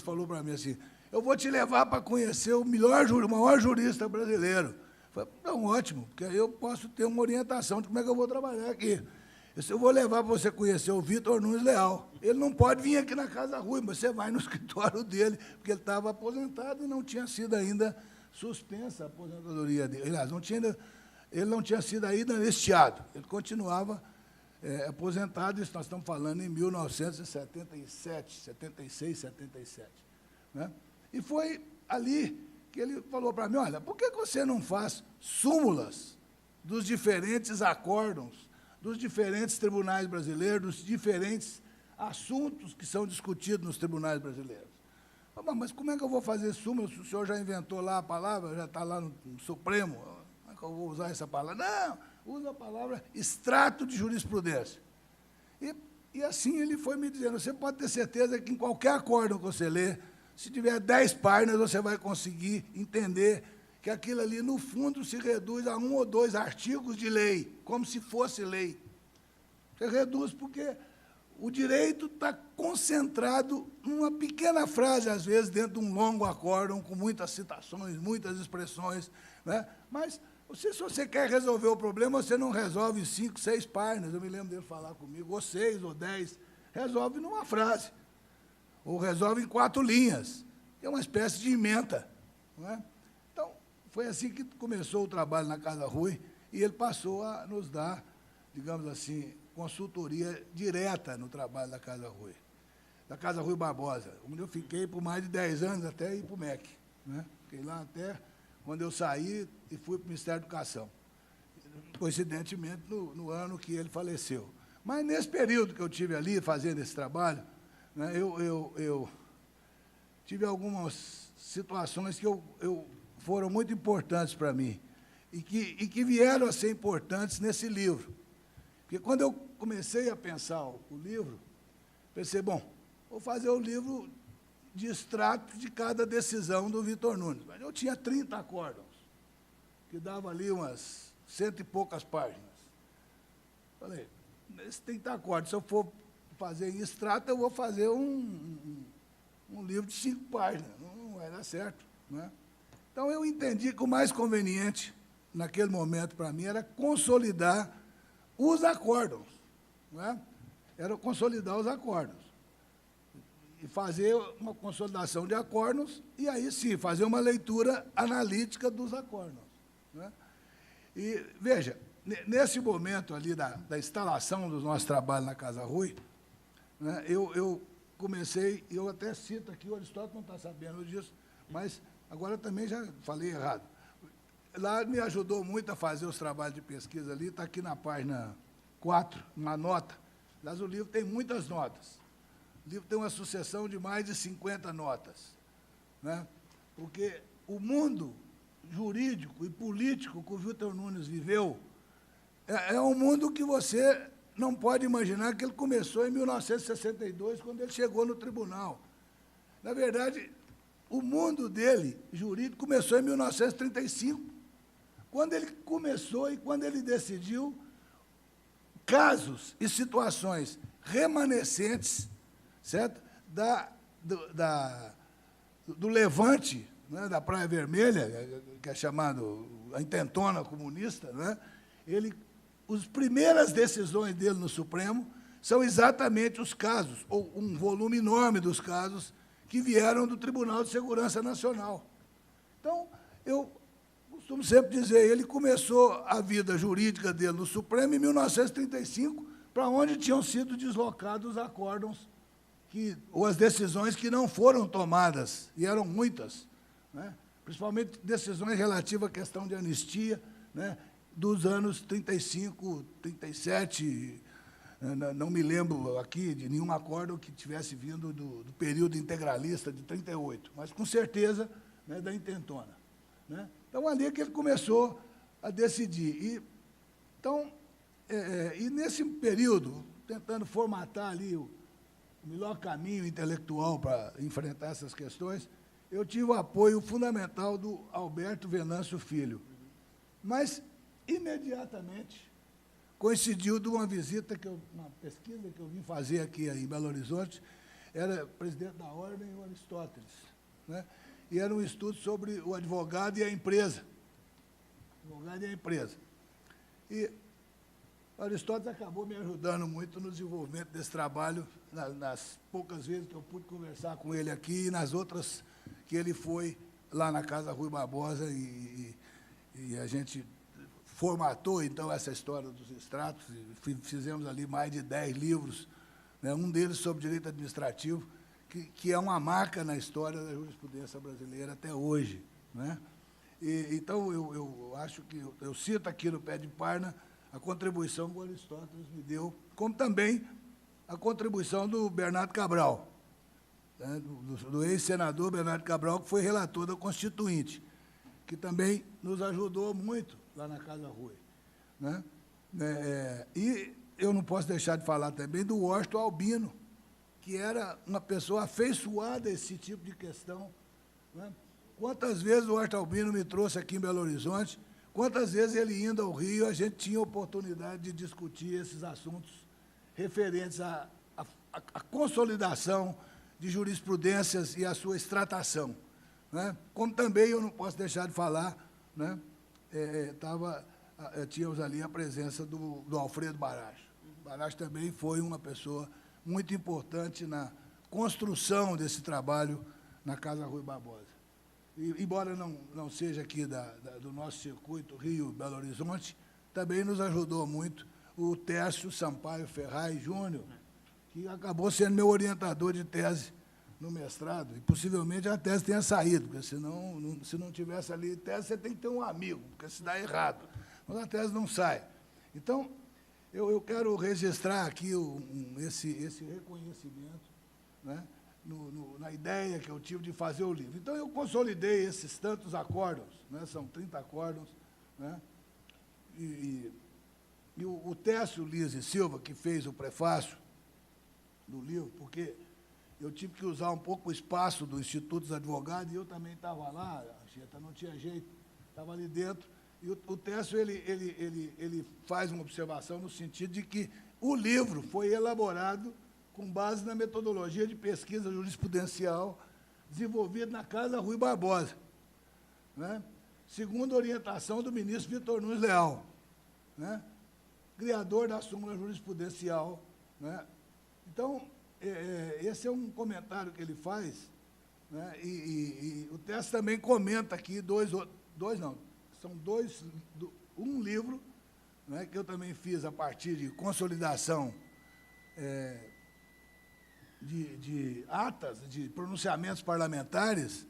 falou para mim assim, eu vou te levar para conhecer o maior jurista brasileiro. Eu falei, não, ótimo, porque aí eu posso ter uma orientação de como é que eu vou trabalhar aqui. Eu vou levar para você conhecer o Vitor Nunes Leal. Ele não pode vir aqui na Casa Rui, mas você vai no escritório dele, porque ele estava aposentado e não tinha sido ainda suspensa a aposentadoria dele. Aliás, ele não tinha sido ainda anistiado. Ele continuava aposentado, isso nós estamos falando em 1977, 76, 77. Né? E foi ali que ele falou para mim, olha, por que você não faz súmulas dos diferentes acórdons, dos diferentes tribunais brasileiros, dos diferentes assuntos que são discutidos nos tribunais brasileiros? Mas como é que eu vou fazer súmula se o senhor já inventou lá a palavra, já está lá no Supremo? Como é que eu vou usar essa palavra? Não, usa a palavra extrato de jurisprudência. E assim ele foi me dizendo, você pode ter certeza que em qualquer acórdão que você lê, se tiver 10 páginas, você vai conseguir entender que aquilo ali, no fundo, se reduz a 1 ou 2 artigos de lei, como se fosse lei. Você reduz porque o direito está concentrado numa pequena frase, às vezes, dentro de um longo acórdão, com muitas citações, muitas expressões, né? Mas, se você quer resolver o problema, você não resolve em 5, 6 páginas, eu me lembro dele falar comigo, ou 6 ou 10, resolve numa frase, ou resolve em 4 linhas, é uma espécie de ementa, não é? Então, foi assim que começou o trabalho na Casa Rui, e ele passou a nos dar, digamos assim, consultoria direta no trabalho da Casa Rui Barbosa, onde eu fiquei por mais de 10 anos, até ir para o MEC, né? Fiquei lá até quando eu saí e fui para o Ministério da Educação, coincidentemente no ano que ele faleceu. Mas, nesse período que eu tive ali, fazendo esse trabalho, né, eu tive algumas situações que foram muito importantes para mim, e que vieram a ser importantes nesse livro. Porque, quando eu comecei a pensar o livro, pensei, bom, vou fazer o livro de extrato de cada decisão do Vitor Nunes. Mas eu tinha 30 acórdãos, que dava ali umas 100 e poucas páginas. Falei, esse 30 acórdãos, se eu for fazer em extrato, eu vou fazer um livro de 5 páginas. Não vai dar certo, né? Então, eu entendi que o mais conveniente, naquele momento, para mim, era consolidar os acórdãos, né? Era consolidar os acórdãos. E fazer uma consolidação de acórdãos, e aí sim, fazer uma leitura analítica dos acórdãos, né? E, veja, nesse momento ali da instalação do nosso trabalho na Casa Rui, né, eu comecei, eu até cito aqui, o Aristóteles não está sabendo disso, mas agora também já falei errado. Lá me ajudou muito a fazer os trabalhos de pesquisa ali, está aqui na página 4, uma nota. Mas o livro tem muitas notas. O livro tem uma sucessão de mais de 50 notas, né? Porque o mundo jurídico e político que o Vitor Nunes viveu é um mundo que você não pode imaginar que ele começou em 1962, quando ele chegou no tribunal. Na verdade, o mundo dele, jurídico, começou em 1935, quando ele começou e quando ele decidiu casos e situações remanescentes, certo? Do levante, né, da Praia Vermelha, que é chamado a intentona comunista, né? As primeiras decisões dele no Supremo são exatamente os casos, ou um volume enorme dos casos, que vieram do Tribunal de Segurança Nacional. Então, eu costumo sempre dizer, ele começou a vida jurídica dele no Supremo em 1935, para onde tinham sido deslocados os acórdãos, ou as decisões que não foram tomadas, e eram muitas, né? Principalmente decisões relativas à questão de anistia, né? Dos anos 35, 37, não me lembro aqui de nenhum acórdão que tivesse vindo do período integralista de 38, mas, com certeza, né, da intentona, né? Então, ali é que ele começou a decidir. E nesse período, tentando formatar ali o melhor caminho intelectual para enfrentar essas questões, eu tive o apoio fundamental do Alberto Venâncio Filho. Mas, imediatamente, coincidiu de uma visita, uma pesquisa que eu vim fazer aqui em Belo Horizonte, era presidente da Ordem, o Aristóteles, né? E era um estudo sobre o advogado e a empresa. Advogado e a empresa. E o Aristóteles acabou me ajudando muito no desenvolvimento desse trabalho, nas poucas vezes que eu pude conversar com ele aqui e nas outras que ele foi lá na Casa Rui Barbosa, e a gente formatou, então, essa história dos extratos, e fizemos ali mais de 10 livros, né, um deles sobre direito administrativo, que é uma marca na história da jurisprudência brasileira até hoje, né? Então, eu acho que eu cito aqui no pé de Parna a contribuição que o Aristóteles me deu, como também a contribuição do Bernardo Cabral, né, do ex-senador Bernardo Cabral, que foi relator da Constituinte, que também nos ajudou muito lá na Casa Rui, né? E eu não posso deixar de falar também do Washington Albino, que era uma pessoa afeiçoada a esse tipo de questão, né? Quantas vezes o Washington Albino me trouxe aqui em Belo Horizonte, quantas vezes ele indo ao Rio, a gente tinha oportunidade de discutir esses assuntos referentes à consolidação de jurisprudências e à sua extratação, né? Como também eu não posso deixar de falar, né, tínhamos ali a presença do Alfredo Baracho. Baracho também foi uma pessoa muito importante na construção desse trabalho na Casa Rui Barbosa. E, embora não seja aqui do nosso circuito Rio-Belo Horizonte, também nos ajudou muito o Tércio Sampaio Ferraz Júnior, que acabou sendo meu orientador de tese no mestrado, e possivelmente a tese tenha saído, porque senão, se não tivesse ali tese, você tem que ter um amigo, porque se dá errado. Mas a tese não sai. Então, eu quero registrar aqui esse reconhecimento, né, na ideia que eu tive de fazer o livro. Então, eu consolidei esses tantos acórdãos, né, são 30 acórdãos, né, e o Técio Lise Silva, que fez o prefácio do livro, porque eu tive que usar um pouco o espaço do Instituto dos Advogados, e eu também estava lá, não tinha jeito, estava ali dentro, e o Técio, ele faz uma observação no sentido de que o livro foi elaborado com base na metodologia de pesquisa jurisprudencial desenvolvida na Casa Rui Barbosa, né, segundo a orientação do ministro Vitor Nunes Leal, né, criador da súmula jurisprudencial, né. Então, esse é um comentário que ele faz, né, e o Técio também comenta aqui um livro, né, que eu também fiz a partir de consolidação de atas, de pronunciamentos parlamentares,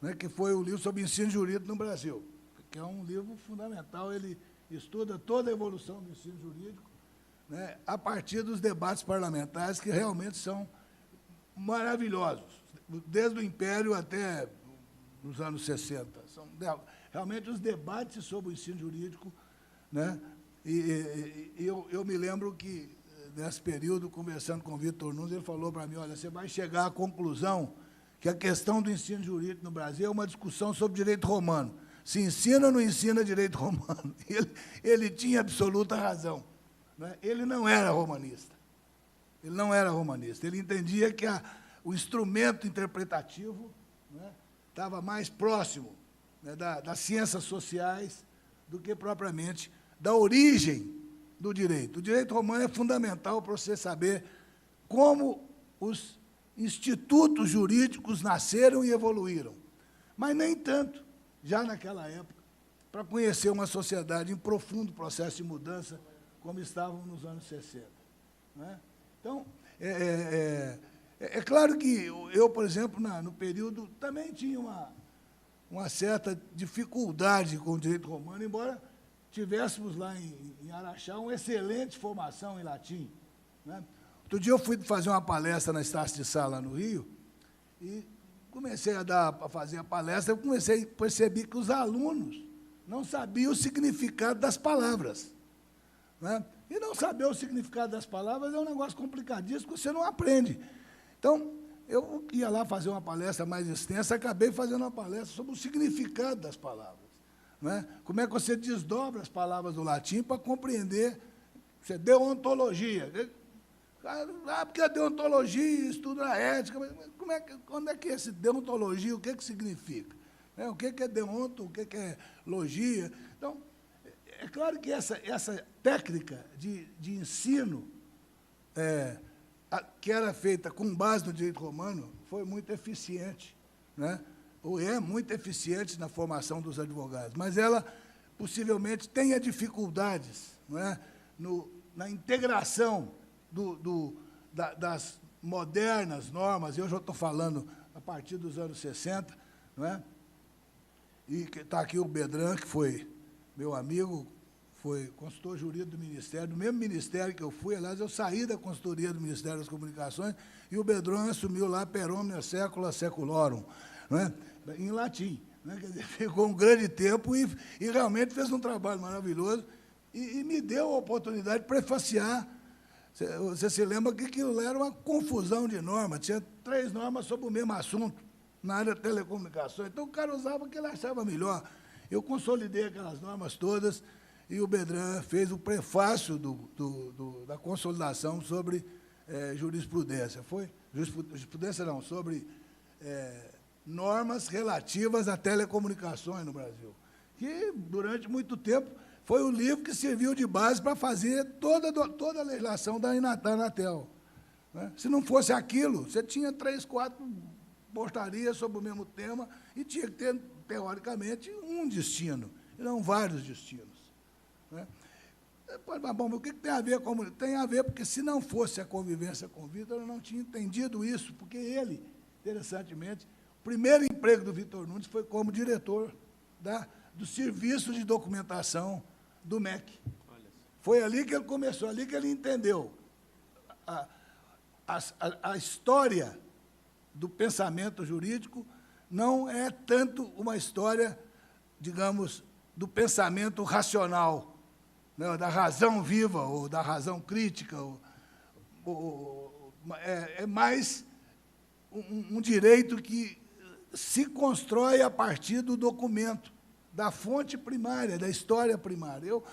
né, que foi o livro sobre ensino jurídico no Brasil, que é um livro fundamental. Ele estuda toda a evolução do ensino jurídico, né, a partir dos debates parlamentares, que realmente são maravilhosos, desde o Império até os anos 60. São realmente os debates sobre o ensino jurídico, né? E eu me lembro que nesse período, conversando com o Vitor Nunes, ele falou para mim, olha, você vai chegar à conclusão que a questão do ensino jurídico no Brasil é uma discussão sobre direito romano. Se ensina ou não ensina direito romano? Ele tinha absoluta razão. Né? Ele não era romanista. Ele não era romanista. Ele entendia que o instrumento interpretativo, né, estava mais próximo, né, das ciências sociais do que propriamente da origem do direito. O direito romano é fundamental para você saber como os institutos jurídicos nasceram e evoluíram. Mas nem tanto, já naquela época, para conhecer uma sociedade em profundo processo de mudança, como estavam nos anos 60. Né? Então, é claro que eu, por exemplo, no período, também tinha uma certa dificuldade com o direito romano, embora tivéssemos lá em Araxá uma excelente formação em latim. Né? Outro dia eu fui fazer uma palestra na Estácio de Sá, lá no Rio, e comecei a fazer a palestra, eu percebi que os alunos não sabiam o significado das palavras. Né? E não saber o significado das palavras é um negócio complicadíssimo que você não aprende. Então, eu ia lá fazer uma palestra mais extensa, acabei fazendo uma palestra sobre o significado das palavras. Né? Como é que você desdobra as palavras do latim para compreender deontologia. Porque a deontologia estuda a ética, mas quando é que é esse deontologia, o que significa? Né? O que é deonto, o que é logia? Então, é claro que essa técnica de ensino, que era feita com base no direito romano, foi muito eficiente, né? Ou é muito eficiente na formação dos advogados, mas ela possivelmente tenha dificuldades, não é? Na integração das modernas normas. Eu já estou falando a partir dos anos 60, não é? E está aqui o Bedran, que foi meu amigo, foi consultor jurídico do Ministério, do mesmo ministério que eu fui. Aliás, eu saí da consultoria do Ministério das Comunicações e o Bedran assumiu lá per omnia secula seculorum, não é? Em latim. Né? Quer dizer, ficou um grande tempo e realmente fez um trabalho maravilhoso e me deu a oportunidade de prefaciar. Você se lembra que aquilo era uma confusão de normas, tinha 3 normas sobre o mesmo assunto, na área de telecomunicações. Então, o cara usava o que ele achava melhor. Eu consolidei aquelas normas todas e o Bedran fez o prefácio da consolidação sobre jurisprudência. Foi? Jurisprudência não, sobre normas relativas a telecomunicações no Brasil, que, durante muito tempo, foi o livro que serviu de base para fazer toda a legislação da Anatel. Né? Se não fosse aquilo, você tinha 3, 4 portarias sobre o mesmo tema e tinha que ter, teoricamente, um destino, e não vários destinos. Né? Mas, bom, o que tem a ver com a Tem a ver porque, se não fosse a convivência com o Vitor, eu não tinha entendido isso, porque ele, interessantemente, o primeiro emprego do Vitor Nunes foi como diretor do serviço de documentação do MEC. Foi ali que ele começou, ali que ele entendeu a história do pensamento jurídico. Não é tanto uma história, digamos, do pensamento racional, né, da razão viva ou da razão crítica. É mais um direito que se constrói a partir do documento, da fonte primária, da história primária. Eu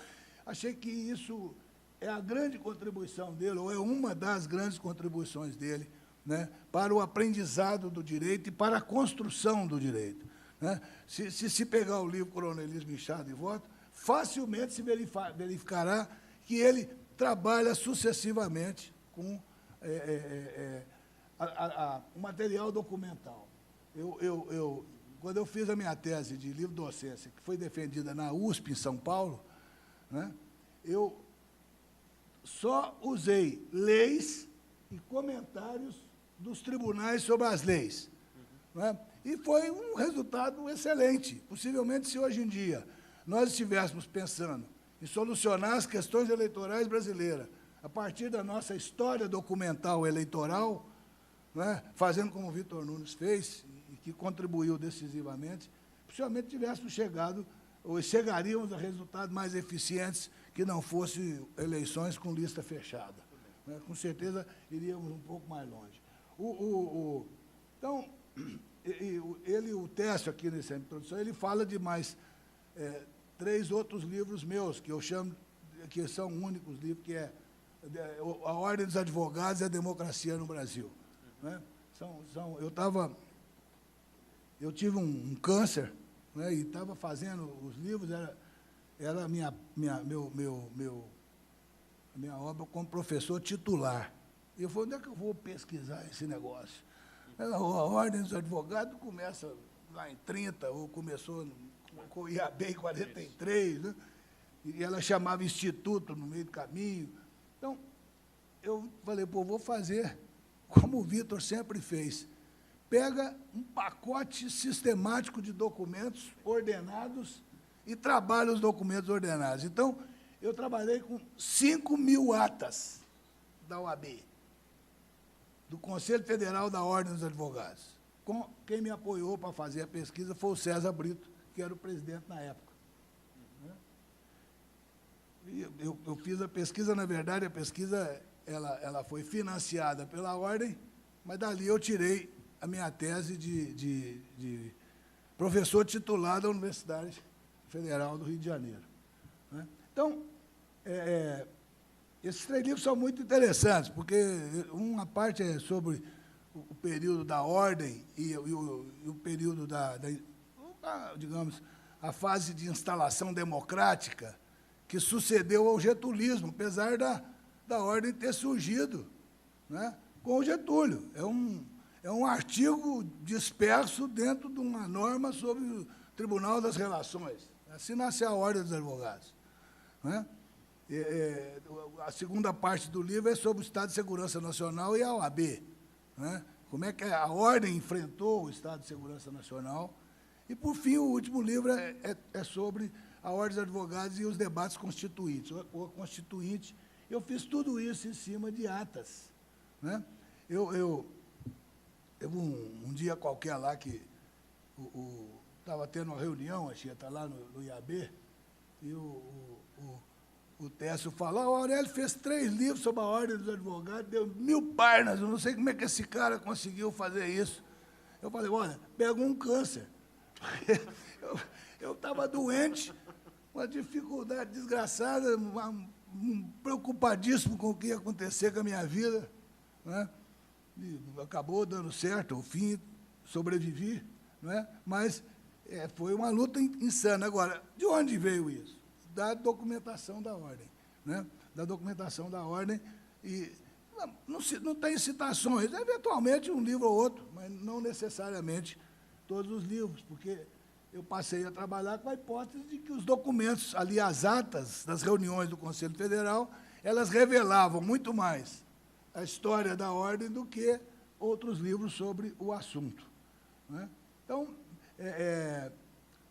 achei que isso é a grande contribuição dele, ou é uma das grandes contribuições dele, né, para o aprendizado do direito e para a construção do direito. Né? Se pegar o livro Coronelismo, Inchado e Voto, facilmente se verificará que ele trabalha sucessivamente com o material documental. Quando eu fiz a minha tese de livre-docência, que foi defendida na USP, em São Paulo, né, eu só usei leis e comentários dos tribunais sobre as leis. Né? E foi um resultado excelente. Possivelmente, se hoje em dia nós estivéssemos pensando em solucionar as questões eleitorais brasileiras a partir da nossa história documental eleitoral, né, fazendo como o Vitor Nunes fez, e que contribuiu decisivamente, possivelmente tivéssemos chegado, ou chegaríamos a resultados mais eficientes que não fossem eleições com lista fechada. né? Com certeza iríamos um pouco mais longe. Então, o Técio, aqui nessa introdução, ele fala de mais 3 outros livros meus, que eu chamo, que são únicos livros, que é A Ordem dos Advogados e a Democracia no Brasil. Né? Eu tive um câncer, né, e estava fazendo os livros, era a minha obra como professor titular. E eu falei, onde é que eu vou pesquisar esse negócio? A Ordem dos Advogados começa lá em 30, ou começou com o IAB em 43, né? E ela chamava Instituto no meio do caminho. Então, eu falei, pô, vou fazer como o Vitor sempre fez. Pega um pacote sistemático de documentos ordenados e trabalha os documentos ordenados. Então, eu trabalhei com 5.000 atas da OAB, do Conselho Federal da Ordem dos Advogados. Quem me apoiou para fazer a pesquisa foi o César Brito, que era o presidente na época. E eu fiz a pesquisa, na verdade, a pesquisa ela foi financiada pela Ordem, mas dali eu tirei a minha tese de professor titular da Universidade Federal do Rio de Janeiro. Né? Então, esses 3 livros são muito interessantes, porque uma parte é sobre o período da Ordem e o período digamos, a fase de instalação democrática que sucedeu ao getulismo, apesar da Ordem ter surgido, né, com o Getúlio. É um artigo disperso dentro de uma norma sobre o Tribunal das Relações. Assim nasceu a Ordem dos Advogados. Né? A segunda parte do livro é sobre o Estado de Segurança Nacional e a OAB. Né? Como é que a Ordem enfrentou o Estado de Segurança Nacional. E, por fim, o último livro é sobre a Ordem dos Advogados e os debates constituintes. O Constituinte, eu fiz tudo isso em cima de atas. Né? Teve um dia qualquer lá que estava tendo uma reunião, a Chieta, lá no IAB, e o Técio falou, o Aurélio fez 3 livros sobre a Ordem dos Advogados, deu 1000 páginas, eu não sei como é que esse cara conseguiu fazer isso. Eu falei, olha, pegou um câncer. Eu estava doente, uma dificuldade desgraçada, preocupadíssimo com o que ia acontecer com a minha vida, né? E acabou dando certo, ao fim, sobrevivi, né? Mas foi uma luta insana. Agora, de onde veio isso? Da documentação da Ordem, né? Da documentação da Ordem, e não tem citações, eventualmente um livro ou outro, mas não necessariamente todos os livros, porque eu passei a trabalhar com a hipótese de que os documentos, ali as atas das reuniões do Conselho Federal, elas revelavam muito mais a história da Ordem do que outros livros sobre o assunto. Né? Então,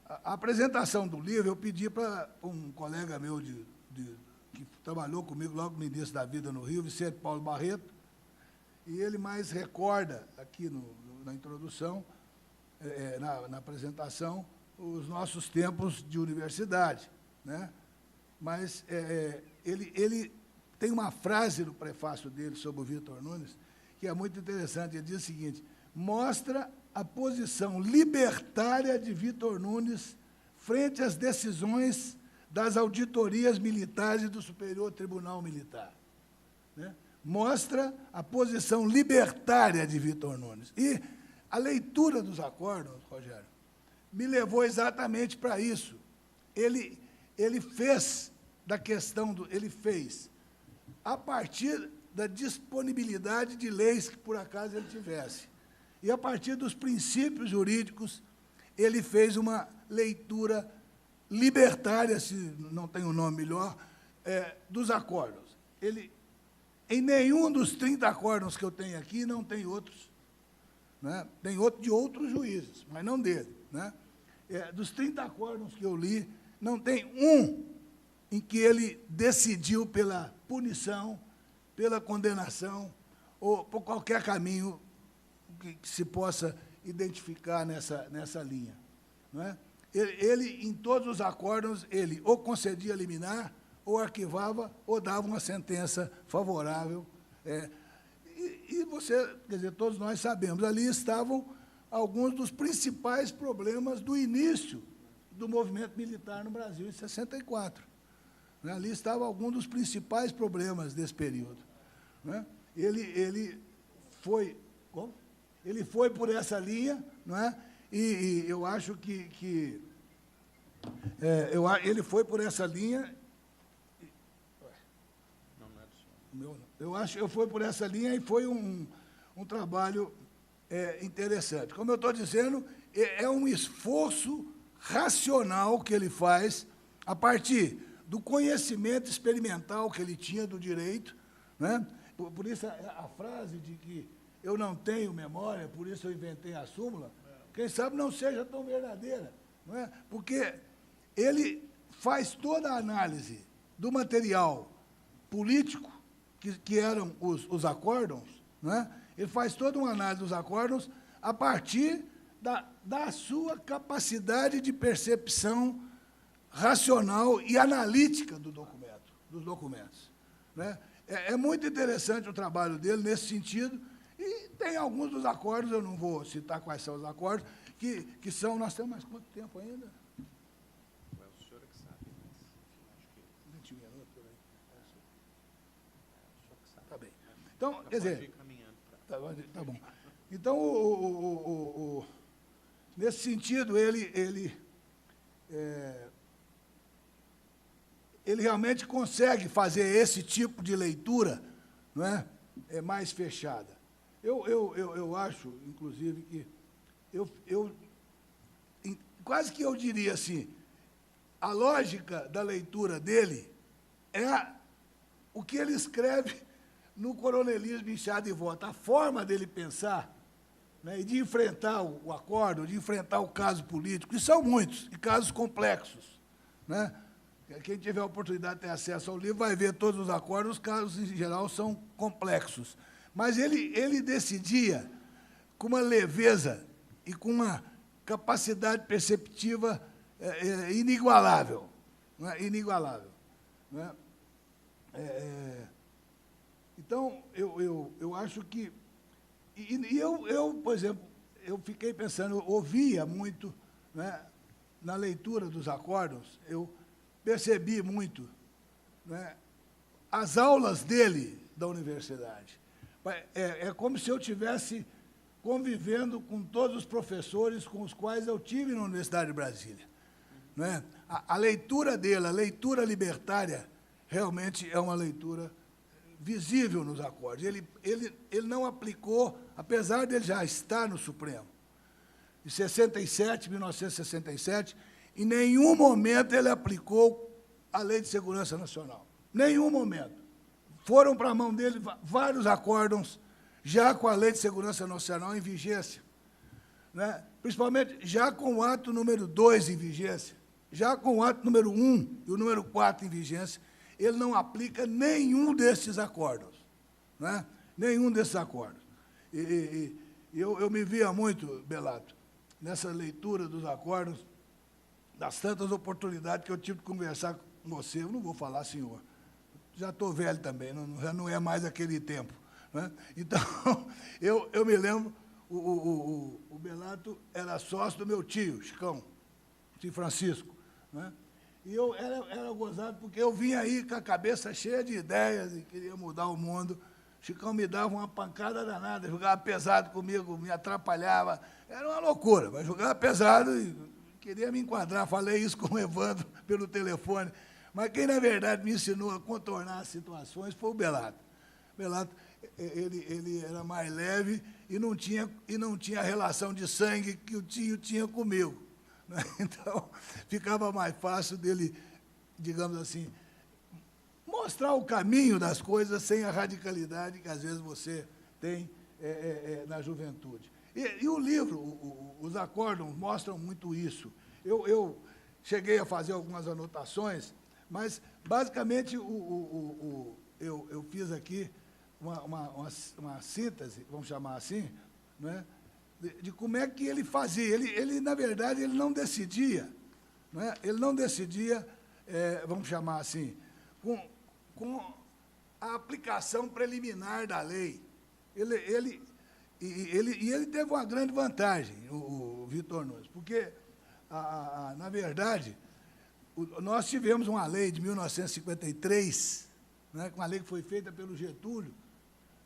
a apresentação do livro, eu pedi para um colega meu que trabalhou comigo logo no início da vida no Rio, Vicente Paulo Barreto, e ele mais recorda, aqui na introdução, na apresentação, os nossos tempos de universidade. Né? Mas ele tem uma frase no prefácio dele sobre o Vitor Nunes, que é muito interessante. Ele diz o seguinte: mostra a posição libertária de Vitor Nunes frente às decisões das auditorias militares e do Superior Tribunal Militar. Né? Mostra a posição libertária de Vitor Nunes. E a leitura dos acordos, Rogério, me levou exatamente para isso. Ele fez da questão ele fez a partir da disponibilidade de leis que, por acaso, ele tivesse. E, a partir dos princípios jurídicos, ele fez uma leitura libertária, se não tem um nome melhor, dos acordos. Em nenhum dos 30 acordos que eu tenho aqui, não tem outros. Né? Tem outro de outros juízes, mas não dele. Né? Dos 30 acordos que eu li, não tem um em que ele decidiu pela punição, pela condenação, ou por qualquer caminho que se possa identificar nessa linha. Não é? Ele, em todos os acordos, ele ou concedia liminar, ou arquivava, ou dava uma sentença favorável E você, quer dizer, todos nós sabemos, ali estavam alguns dos principais problemas do início do movimento militar no Brasil, em 64. Né? Ali estavam alguns dos principais problemas desse período. Né? Ele foi por essa linha, não é? E eu acho que ele foi por essa linha. Eu fui por essa linha e foi um trabalho interessante. Como eu estou dizendo, é um esforço racional que ele faz a partir do conhecimento experimental que ele tinha do direito, né? Por isso a frase de que eu não tenho memória, por isso eu inventei a súmula, quem sabe não seja tão verdadeira, não é? Porque ele faz toda a análise do material político, que eram os acórdons, né? Ele faz toda uma análise dos acórdons a partir da sua capacidade de percepção racional e analítica dos documentos. Né? É muito interessante o trabalho dele nesse sentido, e tem alguns dos acordos, eu não vou citar quais são os acordos, que são... Nós temos mais quanto tempo ainda? É o senhor que sabe, mas acho que... 20 minutos, por aí. Tá bem. Então, quer dizer... Tá bom. Então, nesse sentido, ele realmente consegue fazer esse tipo de leitura, não é? Mais fechada. Eu acho, inclusive, que quase que eu diria assim, a lógica da leitura dele é o que ele escreve no Coronelismo, Inchada e Volta, a forma dele pensar, né, e de enfrentar o acordo, de enfrentar o caso político, e são muitos, e casos complexos. Né? Quem tiver a oportunidade de ter acesso ao livro vai ver todos os acordos, os casos, em geral, são complexos. Mas ele decidia com uma leveza e com uma capacidade perceptiva inigualável. Né? Inigualável. Né? Então, eu acho que... por exemplo, eu fiquei pensando, eu ouvia muito, né, na leitura dos acórdons, eu percebi muito, né, as aulas dele da universidade. É como se eu estivesse convivendo com todos os professores com os quais eu tive na Universidade de Brasília. Né? A leitura dele, a leitura libertária, realmente é uma leitura visível nos acordos. Ele não aplicou, apesar de ele já estar no Supremo, em 1967, em nenhum momento ele aplicou a Lei de Segurança Nacional. Nenhum momento. Foram para a mão dele vários acórdons, já com a Lei de Segurança Nacional em vigência. Né? Principalmente já com o ato número 2 em vigência, já com o ato número 1 e o número 4 em vigência, ele não aplica nenhum desses acordos. Né? Nenhum desses acordos. Eu me via muito, Bellato, nessa leitura dos acordos, das tantas oportunidades que eu tive de conversar com você. Eu não vou falar, senhor. Já estou velho também, já não é mais aquele tempo. Né? Então, eu me lembro, o Bellato era sócio do meu tio, Chicão, tio Francisco. Né? E eu era gozado, porque eu vinha aí com a cabeça cheia de ideias e queria mudar o mundo. Chicão me dava uma pancada danada, jogava pesado comigo, me atrapalhava. Era uma loucura, mas jogava pesado e queria me enquadrar. Falei isso com o Evandro pelo telefone. Mas quem, na verdade, me ensinou a contornar as situações foi o Bellato. Bellato, ele era mais leve e não tinha a relação de sangue que o tio tinha comigo. Né? Então, ficava mais fácil dele, digamos assim, mostrar o caminho das coisas sem a radicalidade que, às vezes, você tem na juventude. E o livro, os acórdons, mostram muito isso. Eu cheguei a fazer algumas anotações, mas, basicamente, eu fiz aqui uma síntese, vamos chamar assim, né, de como é que ele fazia. Ele, na verdade, ele não decidia, né, ele não decidia, vamos chamar assim, com a aplicação preliminar da lei. Ele teve uma grande vantagem, o Vitor Nunes, porque, na verdade, nós tivemos uma lei de 1953, né, uma lei que foi feita pelo Getúlio,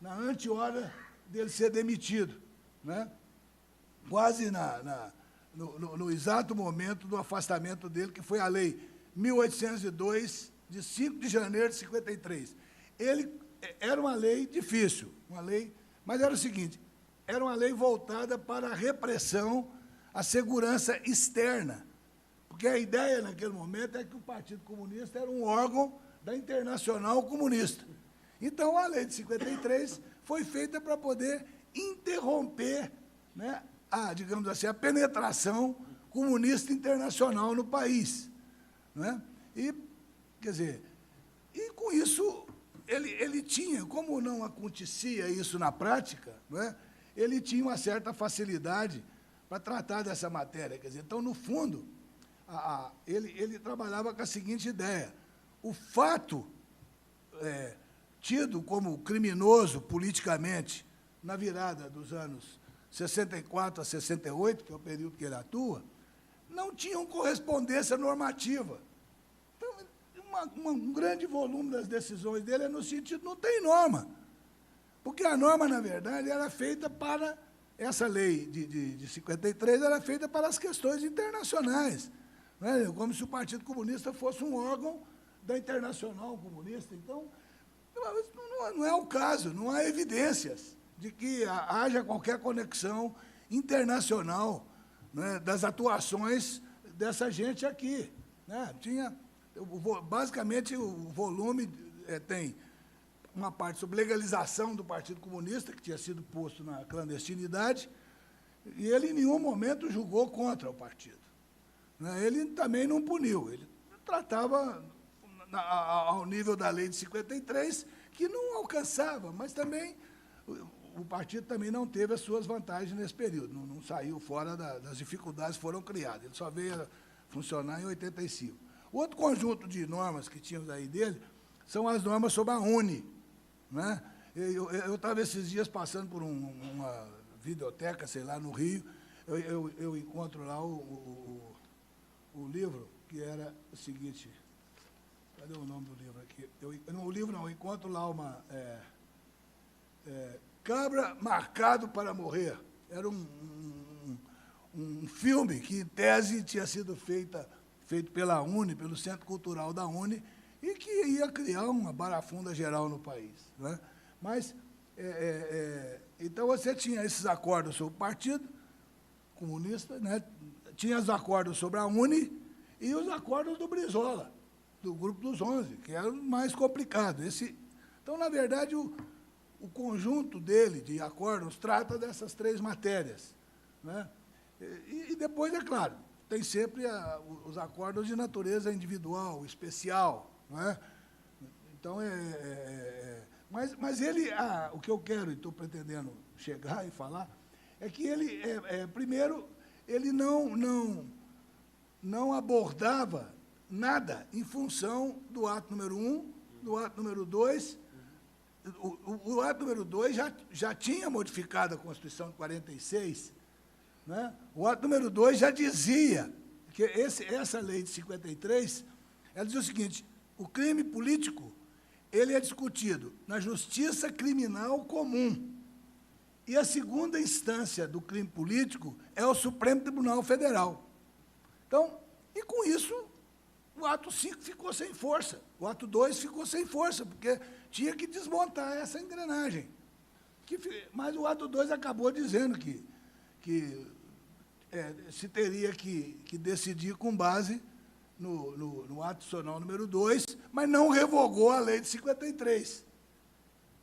na antehora dele ser demitido, né, quase no exato momento do afastamento dele, que foi a Lei 1802, de 5 de janeiro de 53. Era uma lei difícil, mas era o seguinte, era uma lei voltada para a repressão, a segurança externa, porque a ideia naquele momento é que o Partido Comunista era um órgão da Internacional Comunista. Então, a lei de 53 foi feita para poder interromper, né, digamos assim, a penetração comunista internacional no país, né? E, quer dizer, e com isso, ele tinha, como não acontecia isso na prática, né, ele tinha uma certa facilidade para tratar dessa matéria. Quer dizer, então, no fundo, ele trabalhava com a seguinte ideia: o fato tido como criminoso politicamente na virada dos anos 64 a 68, que é o período que ele atua, não tinham correspondência normativa. Então, um grande volume das decisões dele é no sentido, não tem norma. Porque a norma, na verdade, era feita para, essa lei de 53, era feita para as questões internacionais, né? Como se o Partido Comunista fosse um órgão da Internacional Comunista. Então, não é o caso, não há evidências de que haja qualquer conexão internacional, né, das atuações dessa gente aqui, né? Basicamente, o volume tem uma parte sobre legalização do Partido Comunista, que tinha sido posto na clandestinidade, e ele, em nenhum momento, julgou contra o partido, né? Ele também não puniu, ele tratava ao nível da lei de 53, que não alcançava, mas também o partido também não teve as suas vantagens nesse período, não saiu fora das dificuldades que foram criadas, ele só veio a funcionar em 85. O outro conjunto de normas que tínhamos aí dele são as normas sobre a UNE, né? Eu estava esses dias passando por uma videoteca, sei lá, no Rio, eu encontro lá o livro, que era o seguinte, cadê o nome do livro aqui? Eu encontro lá uma... Cabra Marcado para Morrer. Era um filme que, em tese, tinha sido feito pela UNE, pelo Centro Cultural da UNE, e que ia criar uma barafunda geral no país, né? Mas, então, você tinha esses acordos sobre o Partido Comunista, né? Tinha os acordos sobre a UNE e os acordos do Brizola, do Grupo dos 11, que era o mais complicado. Então, na verdade, o conjunto dele, de acordos, trata dessas três matérias, né? E depois, é claro, tem sempre os acordos de natureza individual, especial, não é? Então, mas ele, o que eu quero e estou pretendendo chegar e falar, é que ele, primeiro, ele não abordava nada em função do ato número 1, do ato número 2. O ato número 2 já tinha modificado a Constituição de 46, né? O ato número 2 já dizia que essa lei de 53, ela dizia o seguinte: o crime político, ele é discutido na justiça criminal comum, e a segunda instância do crime político é o Supremo Tribunal Federal. Então, e com isso, o ato 5 ficou sem força, o ato 2 ficou sem força, porque tinha que desmontar essa engrenagem. Mas o ato 2 acabou dizendo que se teria que decidir com base no ato adicional número 2, mas não revogou a lei de 53.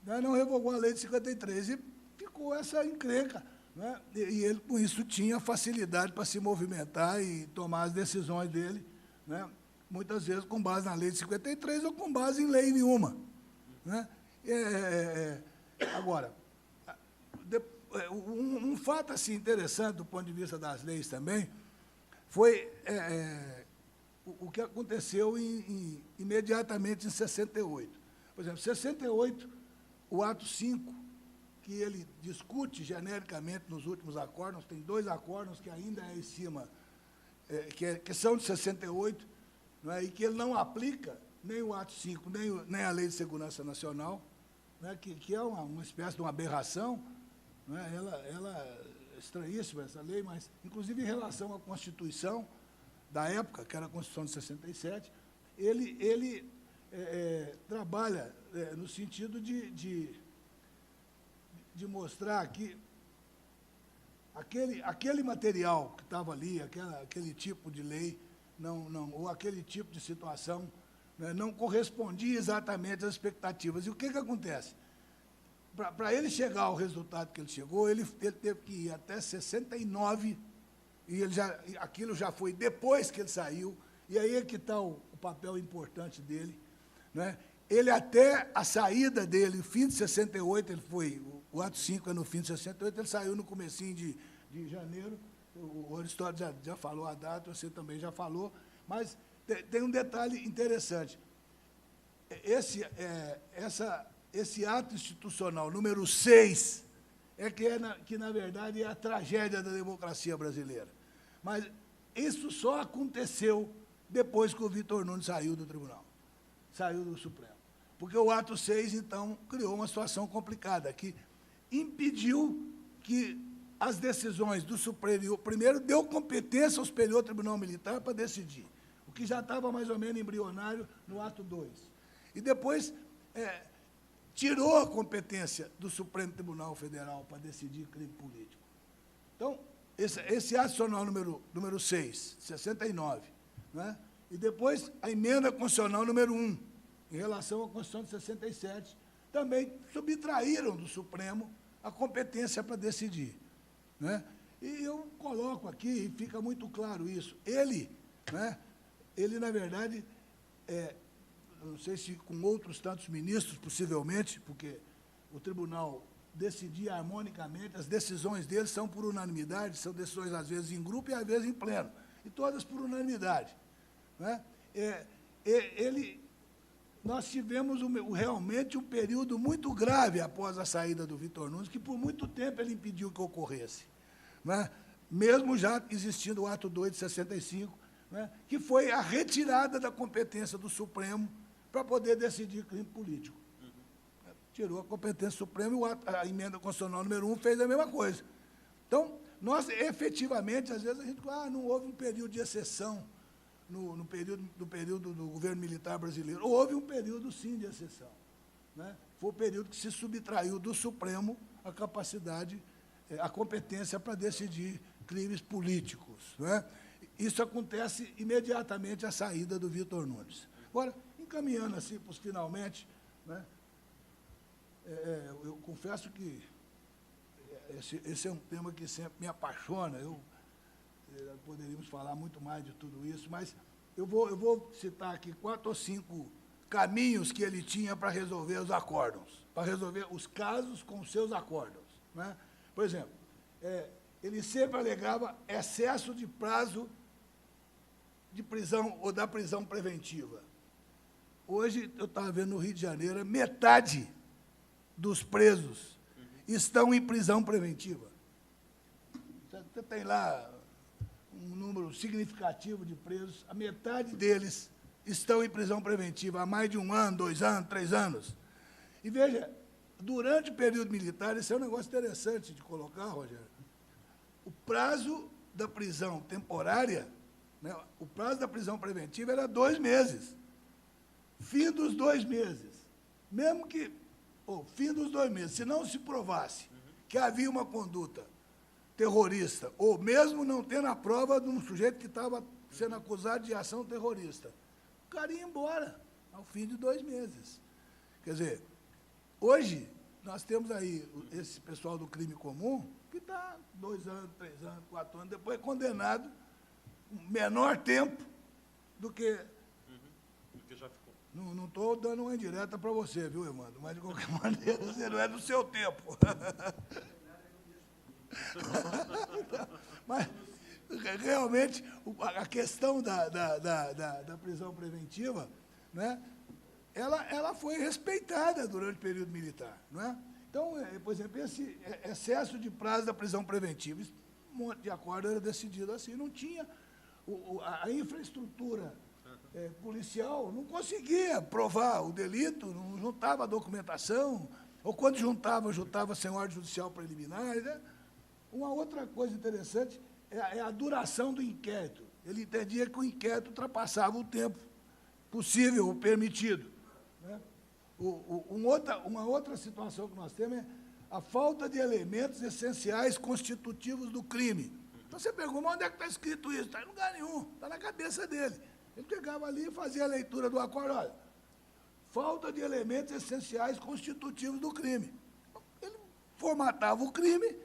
Não revogou a lei de 53 e ficou essa encrenca, né? E ele, com isso, tinha facilidade para se movimentar e tomar as decisões dele, né? Muitas vezes com base na lei de 53 ou com base em lei nenhuma, né? Agora, um fato assim, interessante do ponto de vista das leis também foi o que aconteceu imediatamente em 68. Por exemplo, 68, o ato 5, que ele discute genericamente nos últimos acórdãos, tem 2 acórdãos que ainda é em cima, que são de 68, não é, e que ele não aplica nem o ato 5, nem a Lei de Segurança Nacional, né, que é uma espécie de uma aberração, né, ela é estranhíssima, essa lei, mas, inclusive, em relação à Constituição da época, que era a Constituição de 67, ele trabalha no sentido de mostrar que aquele material que estava ali, aquele tipo de lei, ou aquele tipo de situação, né, não correspondia exatamente às expectativas. E o que acontece? Para ele chegar ao resultado que ele chegou, ele teve que ir até 69, e aquilo já foi depois que ele saiu, e aí é que está o papel importante dele, né? Ele, até a saída dele, no fim de 68, ele foi, o ato 5 é no fim de 68, ele saiu no comecinho de janeiro, o Aristóteles já falou a data, você também já falou, mas tem um detalhe interessante. Esse ato institucional número 6 que, na verdade, é a tragédia da democracia brasileira. Mas isso só aconteceu depois que o Vitor Nunes saiu do tribunal, saiu do Supremo. Porque o ato 6, então, criou uma situação complicada, que impediu que as decisões do Superior, primeiro, deu competência ao Superior Tribunal Militar para decidir, o que já estava mais ou menos embrionário no ato 2. E depois tirou a competência do Supremo Tribunal Federal para decidir crime político. Então, esse ato constitucional número 6, 69, né? E depois a emenda constitucional número 1, em relação à Constituição de 67, também subtraíram do Supremo a competência para decidir, né? E eu coloco aqui, e fica muito claro isso, ele, na verdade, não sei se com outros tantos ministros, possivelmente, porque o tribunal decidia harmonicamente, as decisões dele são por unanimidade, são decisões, às vezes, em grupo e, às vezes, em pleno, e todas por unanimidade, né? Nós tivemos realmente um período muito grave após a saída do Vitor Nunes, que, por muito tempo, ele impediu que ocorresse, né? Mesmo já existindo o ato 2 de 65, né, que foi a retirada da competência do Supremo para poder decidir crime político. Tirou a competência do Supremo e a emenda constitucional número 1 fez a mesma coisa. Então, nós, efetivamente, às vezes a gente fala, não houve um período de exceção no período do governo militar brasileiro. Houve um período, sim, de exceção, né? Foi o período que se subtraiu do Supremo a capacidade, a competência para decidir crimes políticos, né? Isso acontece imediatamente à saída do Vitor Nunes. Agora, encaminhando assim para os finalmente, né, eu confesso que esse é um tema que sempre me apaixona, poderíamos falar muito mais de tudo isso, mas eu vou citar aqui 4 ou 5 caminhos que ele tinha para resolver os acórdãos, para resolver os casos com os seus acórdãos, né? Por exemplo, ele sempre alegava excesso de prazo de prisão ou da prisão preventiva. Hoje, eu estava vendo no Rio de Janeiro, metade dos presos estão em prisão preventiva. Você tem lá um número significativo de presos, a metade deles estão em prisão preventiva há mais de 1 ano, 2 anos, 3 anos. E veja, durante o período militar, esse é um negócio interessante de colocar, Rogério, o prazo da prisão temporária, né, o prazo da prisão preventiva era 2 meses. Fim dos 2 meses. Mesmo que, fim dos 2 meses, se não se provasse que havia uma conduta terrorista, ou mesmo não tendo a prova de um sujeito que estava sendo acusado de ação terrorista, o cara ia embora ao fim de 2 meses. Quer dizer, hoje, nós temos aí esse pessoal do crime comum, que está 2 anos, 3 anos, 4 anos, depois é condenado um menor tempo do que já ficou. Não estou dando uma indireta para você, viu, Evandro? Mas, de qualquer maneira, você não é do seu tempo. Mas, realmente, a questão da prisão preventiva, né, ela foi respeitada durante o período militar, não é? Então, por exemplo, esse excesso de prazo da prisão preventiva, isso, um monte de acordo era decidido assim, não tinha a infraestrutura policial, não conseguia provar o delito, não juntava a documentação, ou quando juntava sem ordem judicial preliminar, né? Uma outra coisa interessante é a duração do inquérito. Ele entendia que o inquérito ultrapassava o tempo possível, o permitido, né? Uma outra situação que nós temos é a falta de elementos essenciais constitutivos do crime. Então, você pergunta, mas onde é que está escrito isso? Está em lugar nenhum, está na cabeça dele. Ele pegava ali e fazia a leitura do acordo, olha, falta de elementos essenciais constitutivos do crime. Ele formatava o crime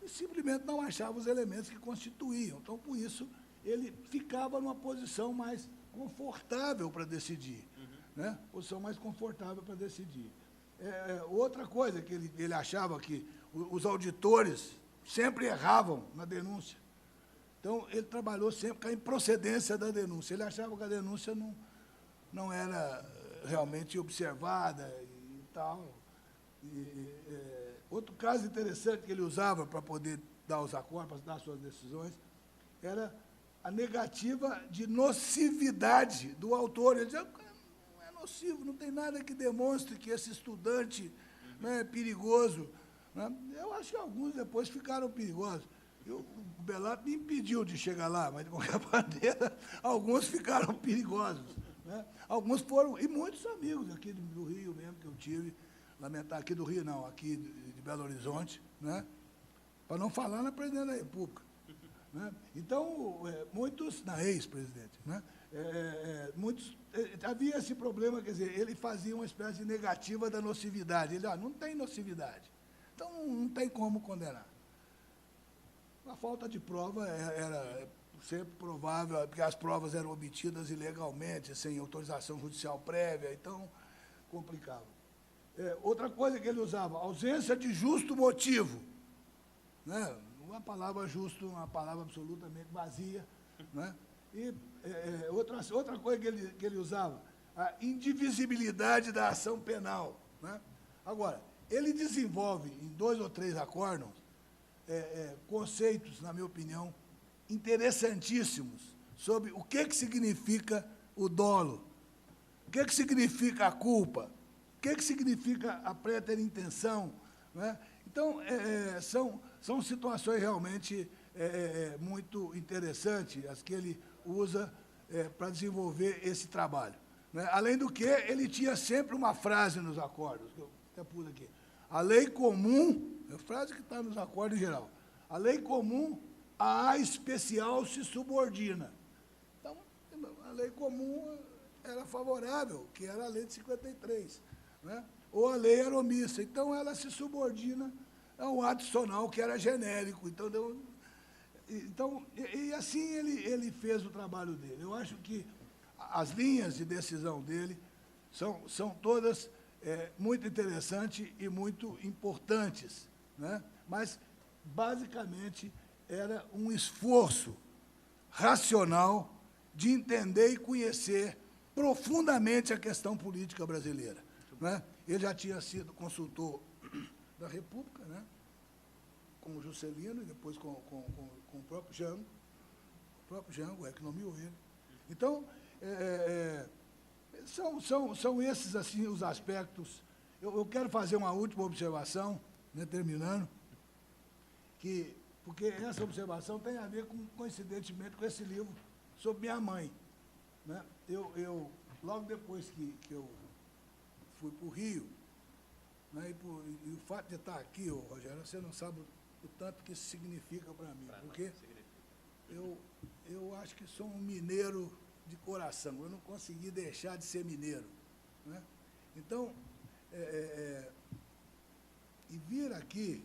e simplesmente não achava os elementos que constituíam. Então, por isso, ele ficava numa posição mais confortável para decidir. Né? Posição mais confortável para decidir. Outra coisa que ele achava que os auditores sempre erravam na denúncia. Então, ele trabalhou sempre com a improcedência da denúncia. Ele achava que a denúncia não era realmente observada e tal. Outro caso interessante que ele usava para poder dar os acordos, para dar suas decisões, era a negativa de nocividade do autor. Ele dizia, não é nocivo, não tem nada que demonstre que esse estudante é perigoso. Né? Eu acho que alguns depois ficaram perigosos. O Bellato me impediu de chegar lá, mas, de qualquer maneira, alguns ficaram perigosos. Né? Alguns foram, e muitos amigos aqui do Rio mesmo, que eu tive, lamentar, aqui do Rio não, aqui de Belo Horizonte, né? Para não falar na presidente da República. Né? Então, muitos, na ex-presidente, né? Muitos, havia esse problema, quer dizer, ele fazia uma espécie de negativa da nocividade. Ele, não tem nocividade, então não tem como condenar. A falta de prova era sempre provável, porque as provas eram obtidas ilegalmente, sem autorização judicial prévia, então complicava. Outra coisa que ele usava, ausência de justo motivo. Né? Uma palavra justo, uma palavra absolutamente vazia. Né? E outra coisa que ele usava, a indivisibilidade da ação penal. Né? Agora, ele desenvolve em 2 ou 3 acórdãos conceitos, na minha opinião, interessantíssimos sobre o que significa o dolo, o que significa a culpa, o que significa a prétera-intenção. Né? Então, são situações realmente muito interessantes as que ele usa para desenvolver esse trabalho. Né? Além do que, ele tinha sempre uma frase nos acordos, que eu até pus aqui. A lei comum, é a frase que está nos acordos em geral, a lei comum à especial se subordina. Então, a lei comum era favorável, que era a lei de 53, né? Ou a lei era omissa. Então, ela se subordina ao adicional, que era genérico. Então, assim ele fez o trabalho dele. Eu acho que as linhas de decisão dele são todas muito interessantes e muito importantes, né? Mas, basicamente, era um esforço racional de entender e conhecer profundamente a questão política brasileira. Né? Ele já tinha sido consultor da República, né? Com o Juscelino e depois com o próprio Jango, que nomeou ele. Então, são esses assim, os aspectos. Eu quero fazer uma última observação, né, terminando, porque essa observação tem a ver, coincidentemente, com esse livro sobre minha mãe. Né? Logo depois que eu fui para o Rio, né, e o fato de estar aqui, Rogério, você não sabe o tanto que isso significa para mim, porque eu acho que sou um mineiro de coração, eu não consegui deixar de ser mineiro. Né? Então, e vir aqui,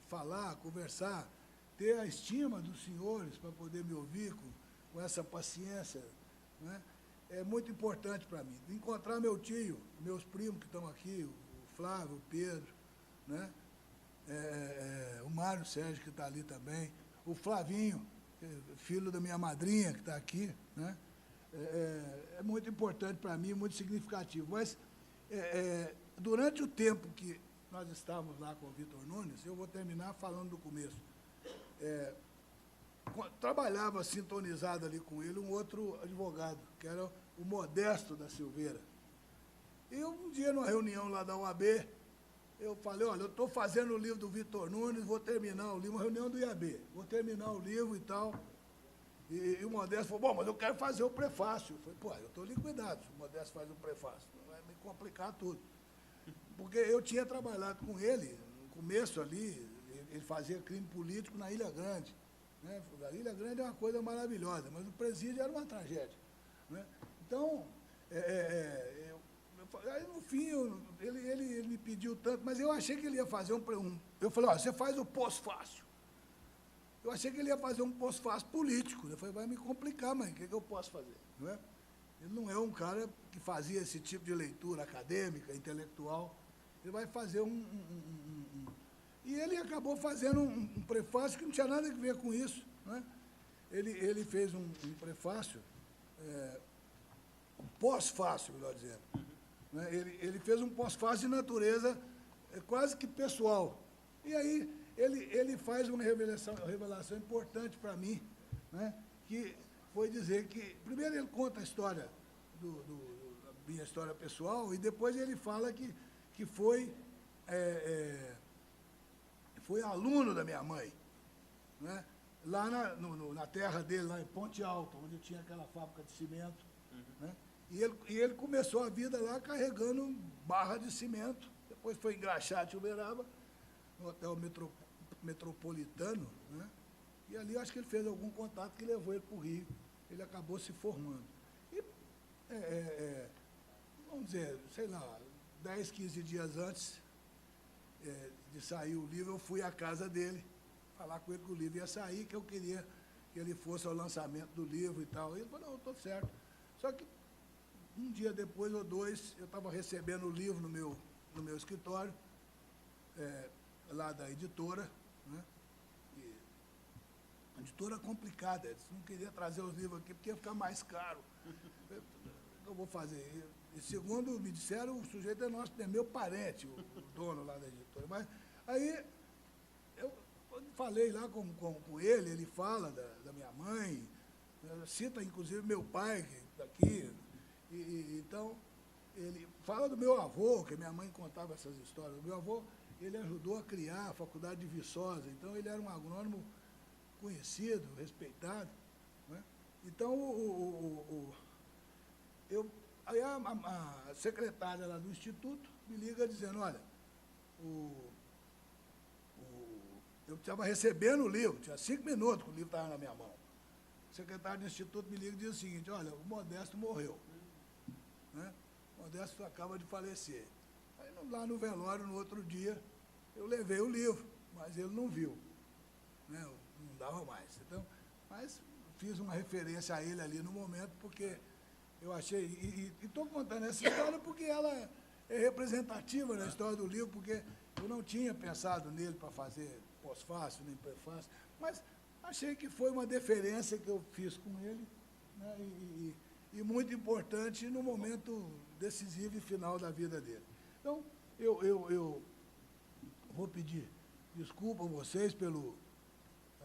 falar, conversar, ter a estima dos senhores para poder me ouvir com essa paciência, né? É muito importante para mim. Encontrar meu tio, meus primos que estão aqui, o Flávio, o Pedro, né? O Mário Sérgio, que está ali também, o Flavinho, filho da minha madrinha, que está aqui, né? é muito importante para mim, muito significativo. Mas, durante o tempo que nós estávamos lá com o Vitor Nunes, eu vou terminar falando do começo. Trabalhava sintonizado ali com ele um outro advogado, que era o Modesto da Silveira. E um dia, numa reunião lá da UAB, eu falei, olha, eu estou fazendo o livro do Vitor Nunes, vou terminar o livro, uma reunião do IAB, vou terminar o livro e tal. E o Modesto falou, bom, mas eu quero fazer o prefácio. Eu falei, pô, eu estou liquidado se o Modesto faz o prefácio, vai me complicar tudo. Porque eu tinha trabalhado com ele, no começo ali, ele fazia crime político na Ilha Grande. Né? A Ilha Grande é uma coisa maravilhosa, mas o presídio era uma tragédia. Né? Então, aí no fim, ele me pediu tanto, mas eu achei que ele ia fazer eu falei, ó, você faz o pós-fácil. Eu achei que ele ia fazer um pós-fácil político. Eu falei, vai me complicar, mas o que eu posso fazer? Não é? Ele não é um cara que fazia esse tipo de leitura acadêmica, intelectual. Ele vai fazer E ele acabou fazendo um prefácio que não tinha nada a ver com isso. Né? Ele fez um prefácio, um pós-fácio, melhor dizendo. Né? Ele fez um pós-fácio de natureza quase que pessoal. E aí ele faz uma revelação importante para mim, né? Que foi dizer que, primeiro ele conta a história da minha história pessoal, e depois ele fala que foi aluno da minha mãe, né? Lá na terra dele, lá em Ponte Alta, onde tinha aquela fábrica de cimento. Né? E ele começou a vida lá carregando barra de cimento, depois foi engraxado em Uberaba, no hotel metropolitano, né? E ali acho que ele fez algum contato que levou ele para o Rio. Ele acabou se formando. E, vamos dizer, sei lá, 10, 15 dias antes de sair o livro, eu fui à casa dele, falar com ele que o livro ia sair, que eu queria que ele fosse ao lançamento do livro e tal. E ele falou, não, estou certo. Só que um dia depois ou dois, eu estava recebendo o livro no meu escritório, lá da editora, né? E a editora complicada, eles não queria trazer os livros aqui porque ia ficar mais caro. O que eu vou fazer? E segundo me disseram, o sujeito é meu parente, o dono lá da editora. Mas aí eu falei lá com ele, ele fala da minha mãe, cita inclusive meu pai, que está aqui. Então, ele fala do meu avô, que minha mãe contava essas histórias. O meu avô, ele ajudou a criar a Faculdade de Viçosa, então ele era um agrônomo conhecido, respeitado. Né? Então, aí a secretária lá do Instituto me liga dizendo, olha, eu estava recebendo o livro, tinha 5 minutos que o livro estava na minha mão. O secretário do Instituto me liga e diz o seguinte, olha, o Modesto morreu. Né? O Modesto acaba de falecer. Aí lá no velório, no outro dia, eu levei o livro, mas ele não viu. Né? Não dava mais. Então, mas fiz uma referência a ele ali no momento, porque eu achei... E estou contando essa história porque ela é representativa na história do livro, porque eu não tinha pensado nele para fazer pós-fácil, nem prefácio, mas achei que foi uma deferência que eu fiz com ele, né? E muito importante no momento decisivo e final da vida dele. Então, eu vou pedir desculpa a vocês pela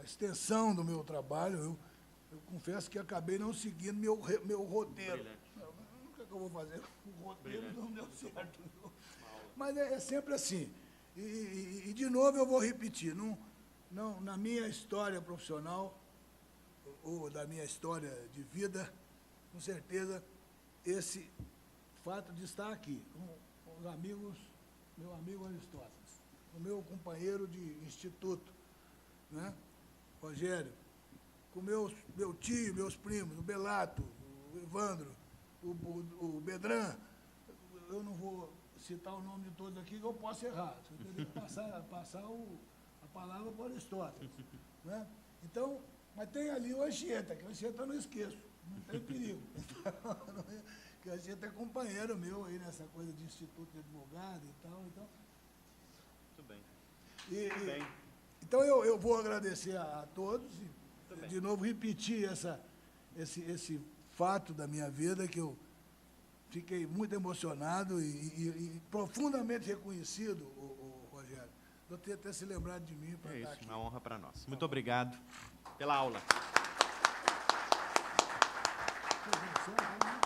extensão do meu trabalho. Eu confesso que acabei não seguindo meu roteiro. O que eu vou fazer? O roteiro não deu certo. Não. Mas é sempre assim. E, de novo, eu vou repetir. Não, na minha história profissional, ou da minha história de vida, com certeza, esse fato de estar aqui, com os amigos, meu amigo Aristóteles, o meu companheiro de instituto, né, Rogério, com meu tio, meus primos, o Belato, o Evandro, o Bedran, eu não vou citar o nome de todos aqui, que eu posso errar, você teria que passar a palavra para o Aristóteles. Né? Então, mas tem ali o Anchieta, que o Anchieta eu não esqueço, não tem perigo. Que o Anchieta é companheiro meu aí nessa coisa de instituto de advogado e tal. Então, muito bem. Então eu vou agradecer a todos e, de novo, repetir esse fato da minha vida que eu fiquei muito emocionado e profundamente reconhecido, Rogério, de eu ter até se lembrado de mim para É estar isso, aqui. uma honra para nós. Muito obrigado pela aula. Tá